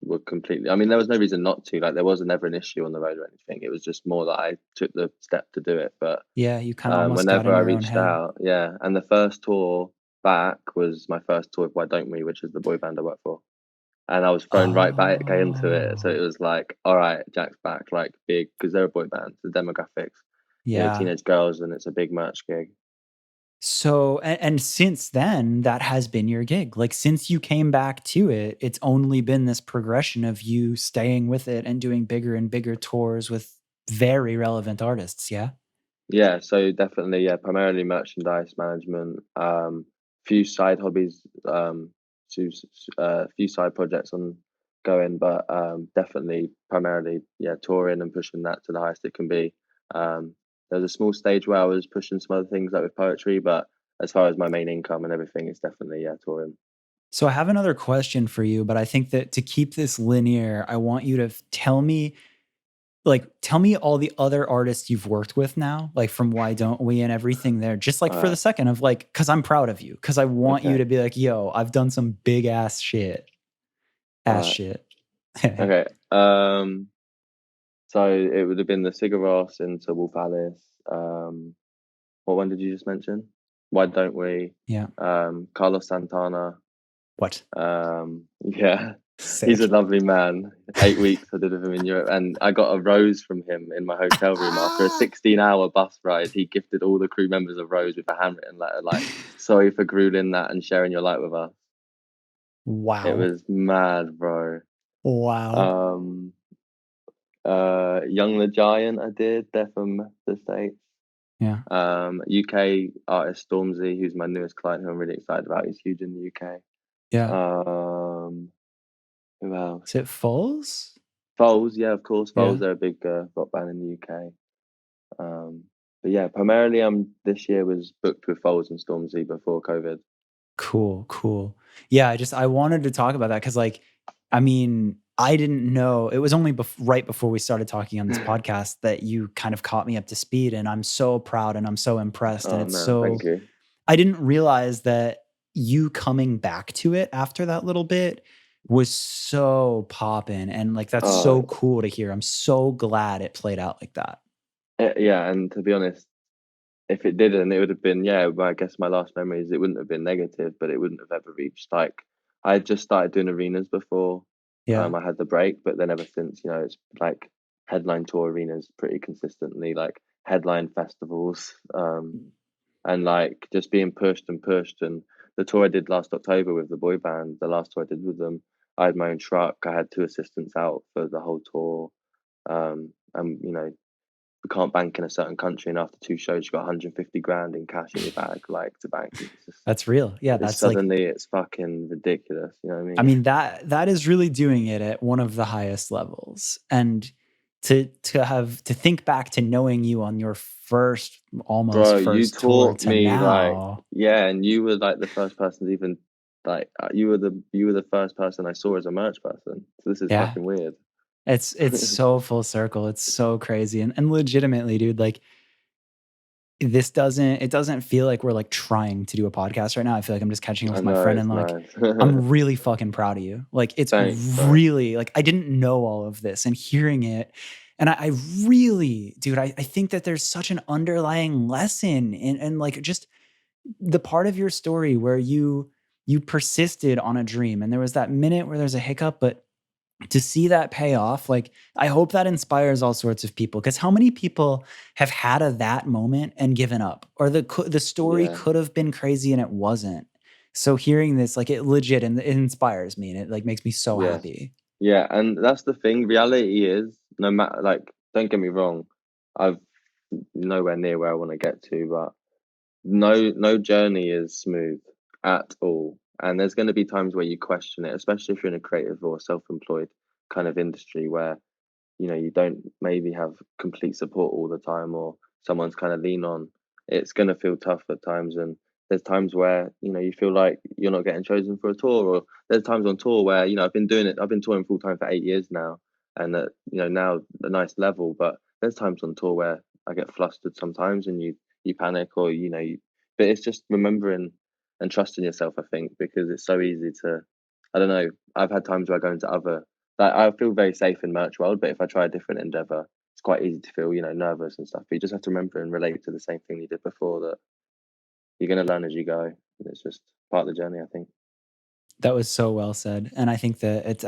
were completely. I mean, there was no reason not to. Like, there wasn't ever an issue on the road or anything. It was just more that I took the step to do it. But Yeah. You kind of almost got whenever in I your own reached head. out, yeah. And the first tour back was my first tour with Why Don't We, which is the boy band I work for. And I was thrown right back into it. So it Oh, was like, all right, Jack's back, like big, because they're a boy band, the demographics, yeah. teenage girls, and it's a big merch gig. So, and since then, that has been your gig. Like, since you came back to it, it's only been this progression of you staying with it and doing bigger and bigger tours with very relevant artists. Yeah. Yeah, so definitely, yeah, primarily merchandise management, few side hobbies, few side projects on going, but definitely primarily, yeah, touring and pushing that to the highest it can be. There's a small stage where I was pushing some other things like with poetry, but as far as my main income and everything, it's definitely, yeah, touring. So, I have another question for you, but I think that to keep this linear, I want you to tell me, like, tell me all the other artists you've worked with now, like from Why Don't We and everything there, just like All for the right, second of like, cause I'm proud of you, cause I want you okay, to be like, yo, I've done some big ass shit. all Ass right, shit. okay. So it would have been the Sigur Rós into Wolf Alice. What one did you just mention? Why Don't We? Yeah. Carlos Santana. What? Yeah, he's a Sick. lovely man. 8 weeks I did with him in Europe, and I got a rose from him in my hotel room after a Ah, 16-hour bus ride. He gifted all the crew members a rose with a handwritten letter, like, "Sorry for grueling that and sharing your light with us." It wow. was mad, bro. Wow. Um, Young the Giant, I did. They're from the States. Yeah. UK artist Stormzy, who's my newest client, who I'm really excited about. He's huge in the UK. Yeah. Who else? Is it Foles? Foles, yeah, of course. Foles, Yeah. they're a big rock band in the UK. Um, but yeah, primarily, this year was booked with Foles and Stormzy before COVID. Cool. Cool. Yeah. I wanted to talk about that because, like, I mean, I didn't know it was only right before we started talking on this podcast that you kind of caught me up to speed. And I'm so proud and I'm so impressed. And Oh it's man, thank so, you. I didn't realize that you coming back to it after that little bit was so poppin'. And like, that's Oh so cool to hear. I'm so glad it played out like that. yeah, and to be honest, if it didn't, it would have been, yeah. Well, I guess my last memories, it wouldn't have been negative, but it wouldn't have ever reached like. I had just started doing arenas before Yeah. I had the break, but then ever since, it's like headline tour arenas pretty consistently, like headline festivals, and like just being pushed and pushed. And the tour I did last October with the boy band, the last tour I did with them, I had my own truck. I had two assistants out for the whole tour. And we can't bank in a certain country, and after two shows, you got 150 grand in cash in your bag, like to bank. And it's just, That's real. Yeah. it's That's like, suddenly it's fucking ridiculous. You know what I I mean? mean, that is really doing it at one of the highest levels. And to think back to knowing you on your almost Bro, you first tour taught to me like, now. yeah, and you were like the first person to even like you were the first person I saw as a merch person. So this is Yeah. fucking weird. It's so full circle. It's so crazy. And legitimately, dude, like it doesn't feel like we're like trying to do a podcast right now. I feel like I'm just catching up I with my know, friend it's and like nice. I'm really fucking proud of you. Like it's Thanks, bro. really like I didn't know all of this and hearing it. And I really, dude, I think that there's such an underlying lesson and like just the part of your story where you persisted on a dream and there was that minute where there's a hiccup, but to see that pay off, like I hope that inspires all sorts of people. Because how many people have had that moment and given up, or the story Yeah, could have been crazy and it wasn't. So hearing this, like it legit and it inspires me and it like makes me so yes. happy. Yeah, and that's the thing. Reality is, no matter like, don't get me wrong, I've nowhere near where I want to get to, but no journey is smooth at all. And there's going to be times where you question it, especially if you're in a creative or self-employed kind of industry where you don't maybe have complete support all the time or someone's kind of lean on. It's going to feel tough at times, and there's times where you feel like you're not getting chosen for a tour, or there's times on tour where I've been touring full time for 8 years now, and now a nice level, but there's times on tour where I get flustered sometimes, and you panic, or but it's just remembering and trusting yourself, I think, because it's so easy to, I don't know, I've had times where I go into other, like, I feel very safe in merch world, but if I try a different endeavor, it's quite easy to feel, nervous and stuff. But you just have to remember and relate to the same thing you did before, that you're gonna learn as you go. And it's just part of the journey, I think. That was so well said, and I think that it's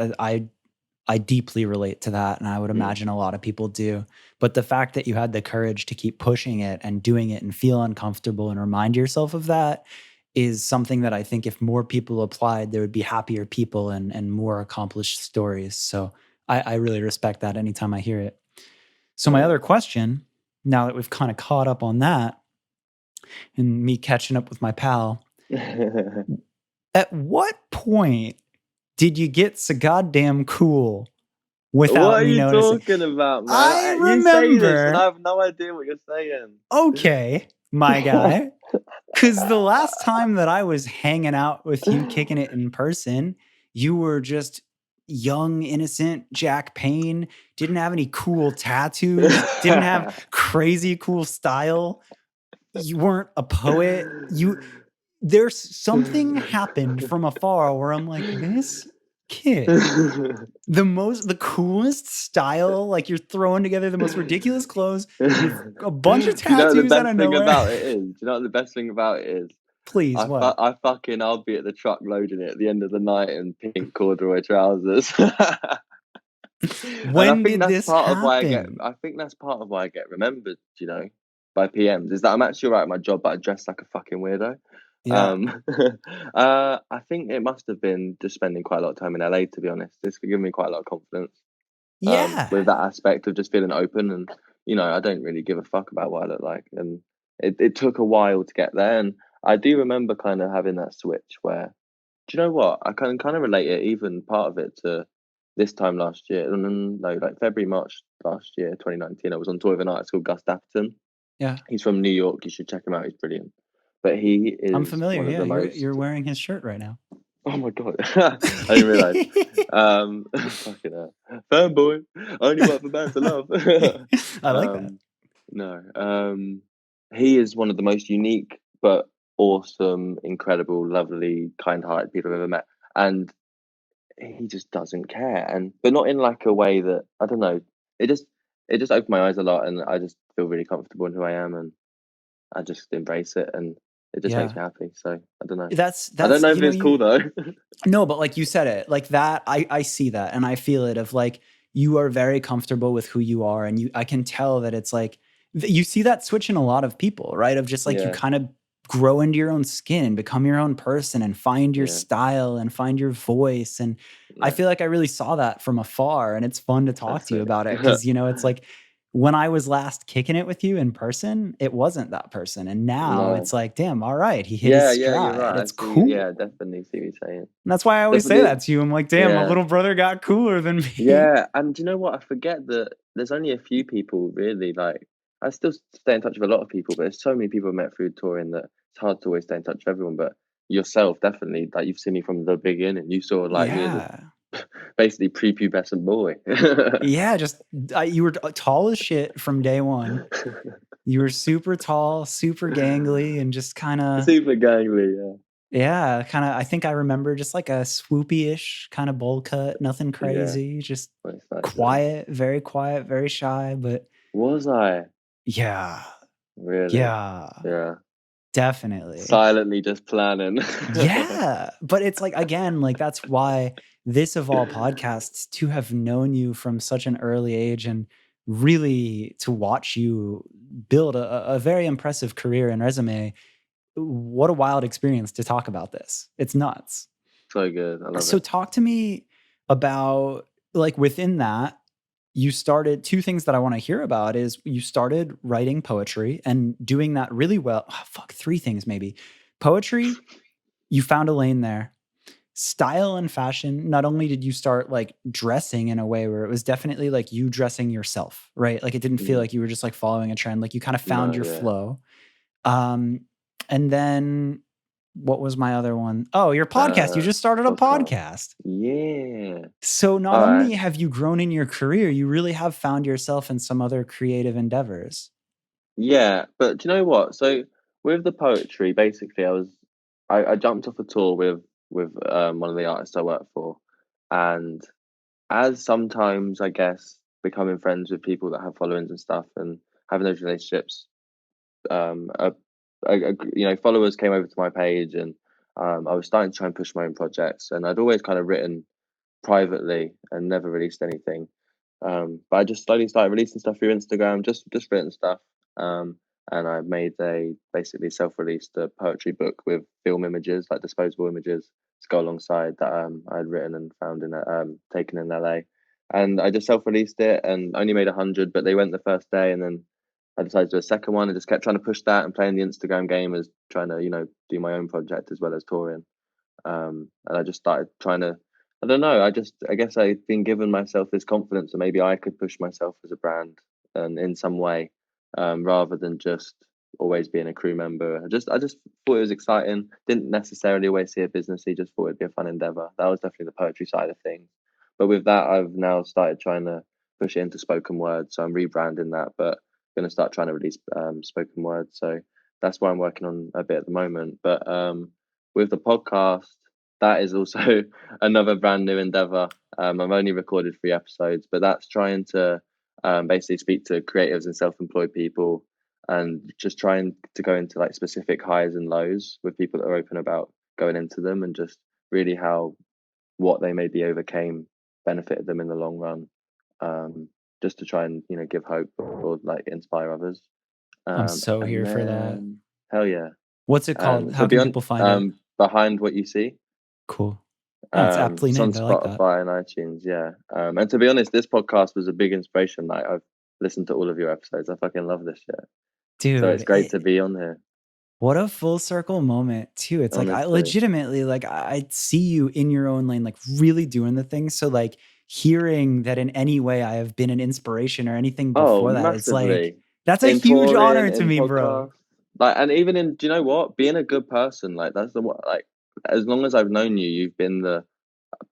I deeply relate to that, and I would Mm. imagine a lot of people do. But the fact that you had the courage to keep pushing it and doing it and feel uncomfortable and remind yourself of that is something that I think if more people applied, there would be happier people and more accomplished stories. So I really respect that anytime I hear it. So my other Thanks. question, now that we've kind of caught up on that and me catching up with my pal, at what point did you get so goddamn cool What without are me you noticing? talking about, man? I You say this, and I remember, have no idea what you're saying. okay, my guy, because the last time that I was hanging out with you, kicking it in person, you were just young, innocent Jack Payne, didn't have any cool tattoos, didn't have crazy cool style. You weren't a poet. There's something happened from afar where I'm like, this kid, the coolest style, like you're throwing together the most ridiculous clothes, you've a bunch of Do you know what the tattoos out best of thing nowhere. about it is? Do you know what the best thing about it is? Please, what? I'll be at the truck loading it at the end of the night in pink corduroy trousers. And When did this happen? I think that's part of why I get remembered, by PMs, is that I'm actually right at my job, but I dress like a fucking weirdo. Yeah. Um, I think it must have been just spending quite a lot of time in LA, to be honest. It's given me quite a lot of confidence. Yeah. With that aspect of just feeling open, and I don't really give a fuck about what I look like, and it took a while to get there, and I do remember kind of having that switch where, do you know what, I can kind of relate it, even part of it, to this time last year. No, like February, March last year, 2019. I was on tour with an artist called Gus Dapperton. Yeah. He's from New York. You should check him out. He's brilliant. But he I'm is familiar. one of Yeah. the You're most, wearing his shirt right now. oh my god, I didn't realize. Fucking hell. Fanboy. I only work for bands I love. I like that. um, no. He is one of the most unique but awesome, incredible, lovely, kind-hearted people I've ever met, and he just doesn't care, and but not in like a way that, I don't know. It just it just opened my eyes a lot, and I just feel really comfortable in who I am, and I just embrace it, and it just makes Yeah. me happy. So I don't know. I don't That's know if it's cool you though. no, but like you said it, like that, I see that and I feel it of like you are very comfortable with who you are and I can tell that it's like you see that switch in a lot of people, right? Of just like you Yeah, kind of grow into your own skin and become your own person and find your yeah, style and find your voice and I yeah. feel like I really saw that from afar and it's fun to talk That's to you sick. about it cuz it's like when I was last kicking it with you in person, it wasn't that person and now No. it's like damn, all right, he hit his Yeah, yeah, you're stride. right. I It's see. Yeah, cool. definitely see what you're saying. And that's why I always say Definitely. that to you. I'm like, damn, my Yeah. little brother got cooler than me. Yeah, and do you know what? I forget that there's only a few people really. Like I still stay in touch with a lot of people, but there's so many people I met through touring that it's hard to always stay in touch with everyone. But yourself, definitely, like you've seen me from the beginning. You saw like me as a Yeah. basically prepubescent boy. Yeah, just you were tall as shit from day one. You were super tall, super gangly, and just kind of, Super gangly, yeah. yeah, kind of. I think I remember just like a swoopy-ish kind of bowl cut, nothing Yeah, crazy, just nice though. quiet, very shy. But Was I? yeah, Really? yeah, Yeah. definitely. Silently just planning. Yeah, but it's like, again, like that's why this of all podcasts, to have known you from such an early age and really to watch you build a very impressive career and resume. What a wild experience to talk about this. It's nuts. So good. I love So it. talk to me about, like, within that, you started, two things that I want to hear about is you started writing poetry and doing that really well. Oh, fuck, three things maybe. Poetry, you found a lane there. Style and fashion, not only did you start like dressing in a way where it was definitely like you dressing yourself, right? Like it didn't feel Mm. like you were just like following a trend, like you kind of found No, your yeah. flow. Um, and then what was my other one? Oh, your podcast. You just started a Podcast. podcast. Yeah. So not All right. only have you grown in your career, you really have found yourself in some other creative endeavors. Yeah, but do you know what? So with the poetry, basically, I jumped off a tour with one of the artists I work for, and as sometimes I guess becoming friends with people that have followings and stuff, and having those relationships, um, a, followers came over to my page, and I was starting to try and push my own projects, and I'd always kind of written privately and never released anything. But I just slowly started releasing stuff through Instagram, just written stuff. And I made a basically self-released poetry book with film images, like disposable images, to go alongside that I had written and found in taken in LA. And I just self-released it and only made 100, but they went the first day, and then I decided to do a second one and just kept trying to push that and playing the Instagram game as trying to do my own project as well as touring. And I just started trying to, I don't know, I guess I've been given myself this confidence that maybe I could push myself as a brand in some way, rather than just always being a crew member. I just thought it was exciting. Didn't necessarily always see a businessy, just thought it'd be a fun endeavor. That was definitely the poetry side of things. But with that, I've now started trying to push it into spoken word. So I'm rebranding that, but going to start trying to release spoken word. So that's what I'm working on a bit at the moment. But with the podcast, that is also another brand new endeavor. I've only recorded 3 episodes, but that's trying to basically speak to creatives and self-employed people, and just trying to go into like specific highs and lows with people that are open about going into them, and just really how what they maybe overcame benefited them in the long run. Just to try and give hope or like inspire others. I'm so And here for that. then hell yeah. What's it called? And to How be can on people find it? behind what you see. Cool. That's aptly It's on named. I like that. Spotify and iTunes, yeah. And to be honest, this podcast was a big inspiration. Like I've listened to all of your episodes. I fucking love this shit. So it's Dude, great to be on here, what a full circle moment too. It's like I honestly. legitimately, like I see you in your own lane, like really doing the thing. So like hearing that in any way I have been an inspiration or anything Oh, before that, it's like massively. that's a In huge touring, honor to in me, bro. podcasts. Like and even in do you know what? Being a good person, like that's the what like as long as I've known you, you've been the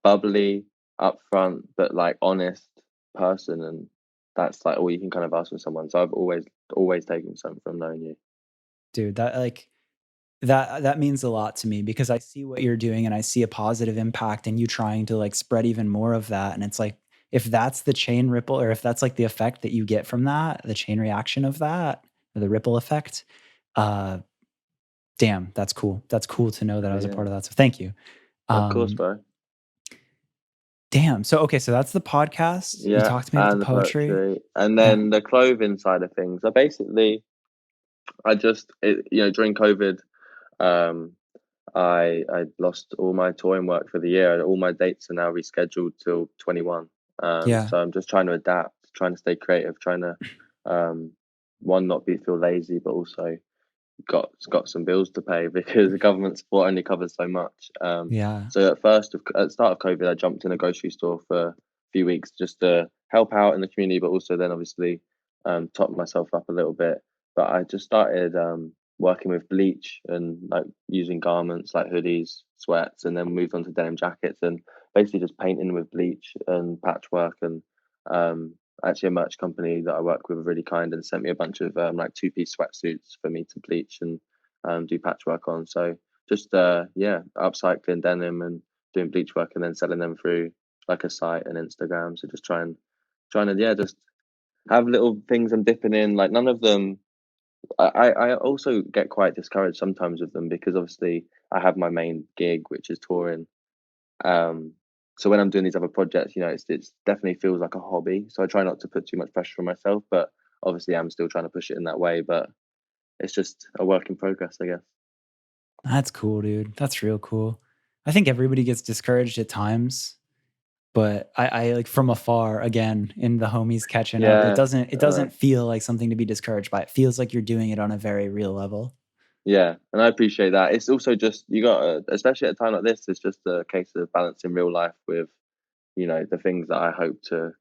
bubbly, upfront, but like honest person, and that's like all you can kind of ask from someone. So I've always taken something from knowing you. Dude, that like that means a lot to me because I see what you're doing and I see a positive impact and you trying to like spread even more of that. And it's like, if that's the chain ripple or if that's like the effect that you get from that, the chain reaction of that, or the ripple effect, uh, damn, that's cool. That's cool to know that I Oh was a yeah, part of that. So thank you. of course, Um, bro. damn. So okay, so that's the podcast. You Yeah, talked to me about the and the poetry. poetry, and Yeah. then the clothing side of things. I basically, during COVID, um, I lost all my touring work for the year. All my dates are now rescheduled till 21. Yeah. So I'm just trying to adapt, trying to stay creative, trying to um, one not be feel lazy, but also got some bills to pay because the government support only covers so much. Yeah. So at the start of COVID, I jumped in a grocery store for few weeks just to help out in the community, but also then obviously top myself up a little bit. But I just started working with bleach and like using garments like hoodies, sweats, and then moved on to denim jackets and basically just painting with bleach and patchwork. And actually, a merch company that I work with are really kind and sent me a bunch of like two-piece sweatsuits for me to bleach and do patchwork on. So just yeah, upcycling denim and doing bleach work and then selling them through like a site and Instagram. So just trying to, yeah, just have little things I'm dipping in. Like none of them. I also get quite discouraged sometimes with them because obviously I have my main gig, which is touring. Um, so when I'm doing these other projects, it's definitely feels like a hobby. So I try not to put too much pressure on myself, but obviously I'm still trying to push it in that way. But it's just a work in progress, I guess. That's cool, dude. That's real cool. I think everybody gets discouraged at times, but I like from afar again in the homies catching up. It Yeah. doesn't it Uh, doesn't feel like something to be discouraged by. It feels like you're doing it on a very real level. Yeah, and I appreciate that. It's also just you got, especially at a time like this, it's just a case of balancing real life with the things that I hope to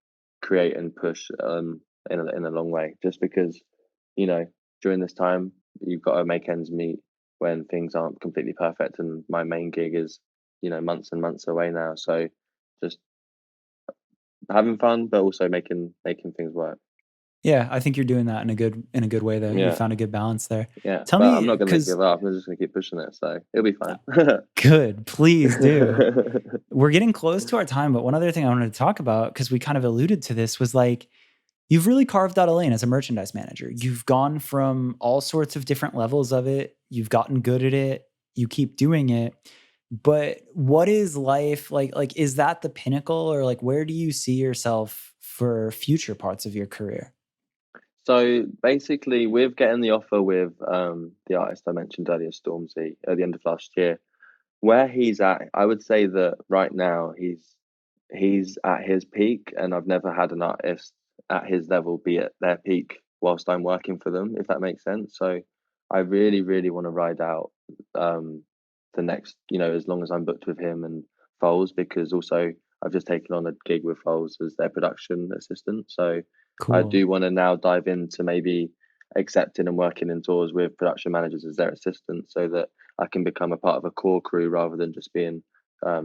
create and push in a long way. Just because you know during this time you've got to make ends meet when things aren't completely perfect, and my main gig is months and months away now. So just having fun, but also making things work. Yeah, I think you're doing that in a good way there. You Yeah, found a good balance there. yeah, Tell but I'm me, not gonna because give up. I'm just gonna keep pushing it. So it'll be fine. good, please do. We're getting close to our time, but one other thing I wanted to talk about, because we kind of alluded to this, was like you've really carved out a lane as a merchandise manager. You've gone from all sorts of different levels of it. You've gotten good at it. You keep doing it. But what is life like? Like, is that the pinnacle, or like, where do you see yourself for future parts of your career? So basically, with getting the offer with the artist I mentioned earlier, Stormzy, at the end of last year, where he's at, I would say that right now he's at his peak, and I've never had an artist at his level be at their peak whilst I'm working for them, if that makes sense. So I really, really want to ride out um, the next, as long as I'm booked with him and Foles, because also I've just taken on a gig with Foles as their production assistant. So I Cool. do want to now dive into maybe accepting and working in tours with production managers as their assistant so that I can become a part of a core crew rather than just being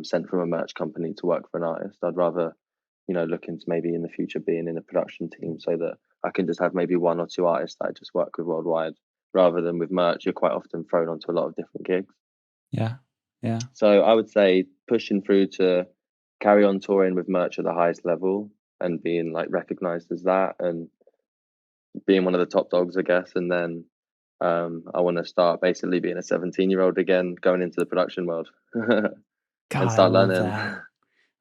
sent from a merch company to work for an artist. I'd rather, look into maybe in the future being in a production team so that I can just have maybe one or two artists that I just work with worldwide rather than with merch. You're quite often thrown onto a lot of different gigs. Yeah. Yeah. So I would say pushing through to carry on touring with merch at the highest level and being like recognized as that and being one of the top dogs, I guess. And then I want to start basically being a 17-year-old again, going into the production world and God, I start love learning. that.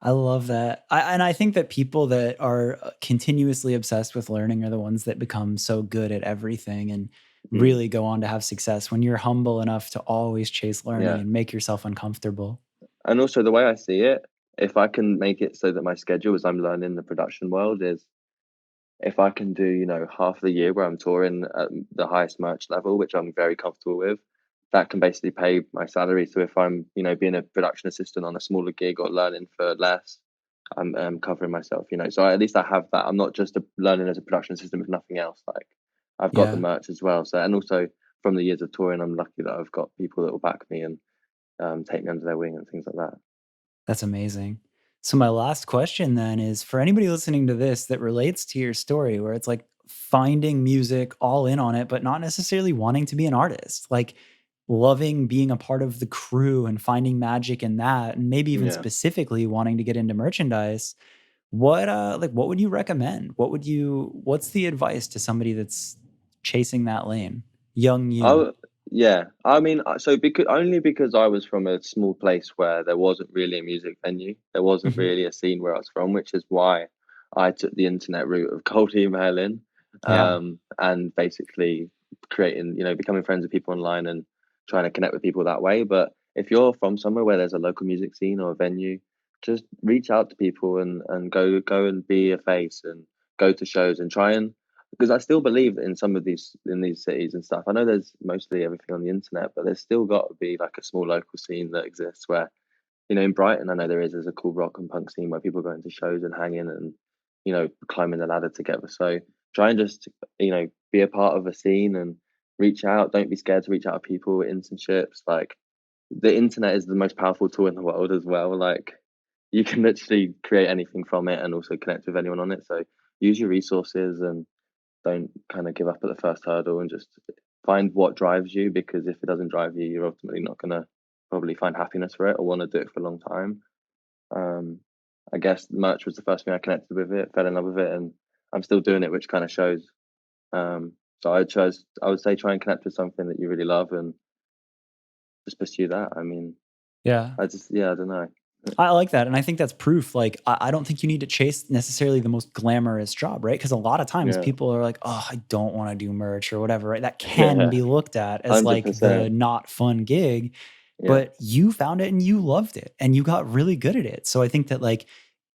I love that. And I think that people that are continuously obsessed with learning are the ones that become so good at everything and Mm, really go on to have success when you're humble enough to always chase learning yeah. and make yourself uncomfortable. And also the way I see it, if I can make it so that my schedule as I'm learning the production world is if I can do, half the year where I'm touring at the highest merch level, which I'm very comfortable with, that can basically pay my salary. So if I'm, being a production assistant on a smaller gig or learning for less, I'm covering myself. So at least I have that. I'm not just learning as a production assistant with nothing else. Like I've got the Yeah, merch as well. So and also from the years of touring, I'm lucky that I've got people that will back me and take me under their wing and things like that. that's amazing. So my last question then is for anybody listening to this that relates to your story where it's like finding music all in on it but not necessarily wanting to be an artist. Like loving being a part of the crew and finding magic in that and maybe even Yeah. specifically wanting to get into merchandise. What would you recommend? What's the advice to somebody that's chasing that lane? Young you. Oh, yeah. I mean, so because I was from a small place where there wasn't really a music venue, there wasn't Mhm. really a scene where I was from, which is why I took the internet route of cold emailing, Yeah. and basically creating, becoming friends with people online and trying to connect with people that way. But if you're from somewhere where there's a local music scene or a venue, just reach out to people and go and be a face and go to shows and try and because I still believe that in these cities and stuff. I know there's mostly everything on the internet, but there's still got to be like a small local scene that exists where in Brighton, I know there's a cool rock and punk scene where people go into shows and hang in and, climbing the ladder together. So try and just, be a part of a scene and reach out. Don't be scared to reach out to people with internships. Like, the internet is the most powerful tool in the world as well. Like, you can literally create anything from it and also connect with anyone on it. So use your resources and don't kind of give up at the first hurdle, and just find what drives you, because if it doesn't drive you, you're ultimately not going to probably find happiness for it or want to do it for a long time. Um, I guess merch was the first thing I connected with it, fell in love with it, and I'm still doing it, which kind of shows. So I would say try and connect with something that you really love and just pursue that. I mean, Yeah. yeah, I don't know. I like that. And I think that's proof. Like, I don't think you need to chase necessarily the most glamorous job, right? Because a lot of times Yeah, people are like, oh, I don't want to do merch or whatever, right? That can yeah, be looked at as like the 100%. not fun gig, Yeah, but you found it and you loved it and you got really good at it. So I think that like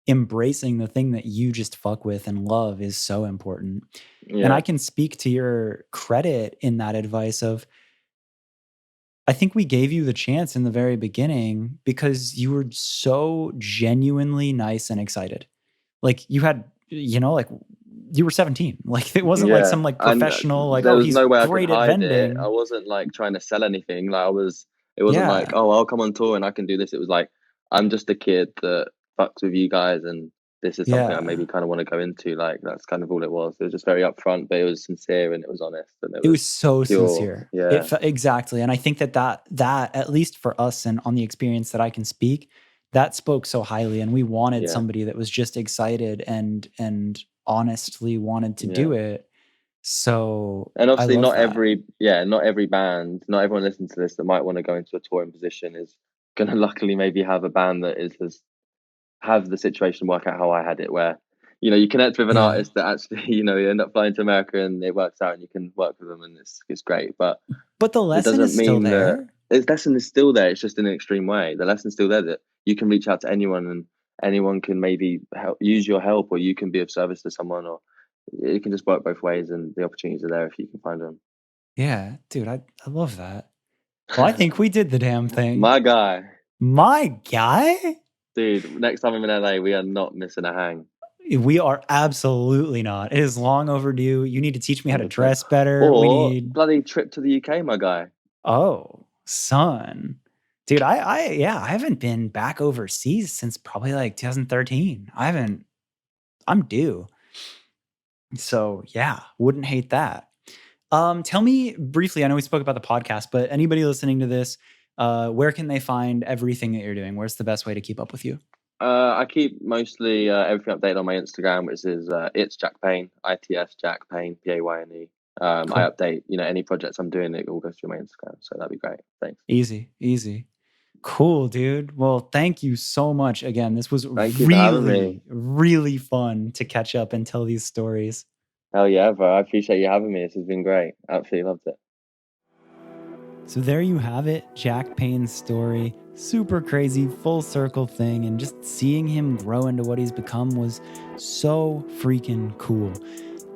embracing the thing that you just fuck with and love is so important. And I yeah, can speak to your credit in that advice of, I think we gave you the chance in the very beginning because you were so genuinely nice and excited. Like you had, like you were 17. Like it wasn't like yeah. some like And professional, like, there oh, was he's no way I could great at hide it. I vending. wasn't like trying to sell anything. Like, it wasn't like, Yeah. oh, I'll come on tour and I can do this. It was like, I'm just a kid that fucks with you guys, and this is something I Yeah. maybe kind of want to go into. Like, that's kind of all it was. It was just very upfront, but it was sincere and it was honest and it It was was so pure. sincere. Yeah, Exactly. And I think that at least for us and on the experience that I can speak, that spoke so highly. And we wanted yeah, somebody that was just excited and honestly wanted to yeah. do it. So And I obviously, love that. not every band, not everyone listening to this that might want to go into a touring position is going to luckily maybe have a band that is have the situation work out how I had it, where you connect with an Yeah. artist that actually you end up flying to America and it works out and you can work with them and it's great. But But the it lesson doesn't is still mean that there. the lesson is still there. It's just in an extreme way. The lesson's still there, that you can reach out to anyone and anyone can maybe use your help, or you can be of service to someone, or it can just work both ways, and the opportunities are there if you can find Yeah, dude, I love that. Well, I think we did the damn thing. My guy, My guy? dude. Next time I'm in LA, we are not missing a hang. We are absolutely not. It is long overdue. You need to teach me how to 100%. dress better. We Or need bloody trip to the UK, my guy. Oh, son. Dude, I haven't been back overseas since probably like 2013. I'm due. So yeah, wouldn't hate that. Tell me briefly, I know we spoke about the podcast, but anybody listening to this, where can they find everything that you're doing? Where's the best way to keep up with you? I keep mostly everything updated on my Instagram, which is it's Jack Payne, ITS Jack Payne, Payne. I Cool. update any projects I'm doing. It all goes through my Instagram, so that'd be great. Thanks. Easy, easy. Cool, dude. Well, thank you so much again. This was Thank you for having me. really, really fun to catch up and tell these stories. Hell yeah, bro! I appreciate you having me. This has been great. Absolutely loved it. So there you have it, Jack Payne's story. Super crazy, full circle thing, and just seeing him grow into what he's become was so freaking cool.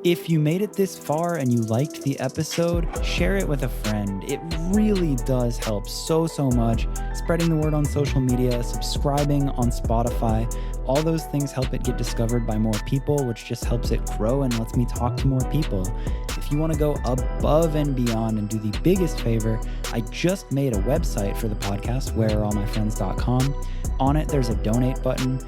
If you made it this far and you liked the episode, share it with a friend. It really does help so much. Spreading the word on social media, subscribing on Spotify, all those things help it get discovered by more people, which just helps it grow and lets me talk to more people. If you want to go above and beyond and do the biggest favor, I just made a website for the podcast, whereareallmyfriends.com. On it, there's a donate button.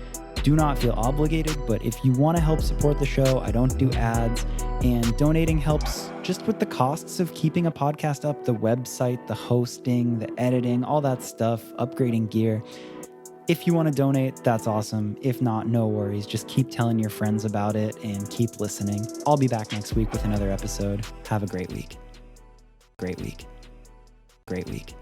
Do not feel obligated, but if you want to help support the show, I don't do ads, and donating helps just with the costs of keeping a podcast up, the website, the hosting, the editing, all that stuff, upgrading gear. If you want to donate, that's awesome. If not, no worries. Just keep telling your friends about it and keep listening. I'll be back next week with another episode. Have a great week. Great week. Great week.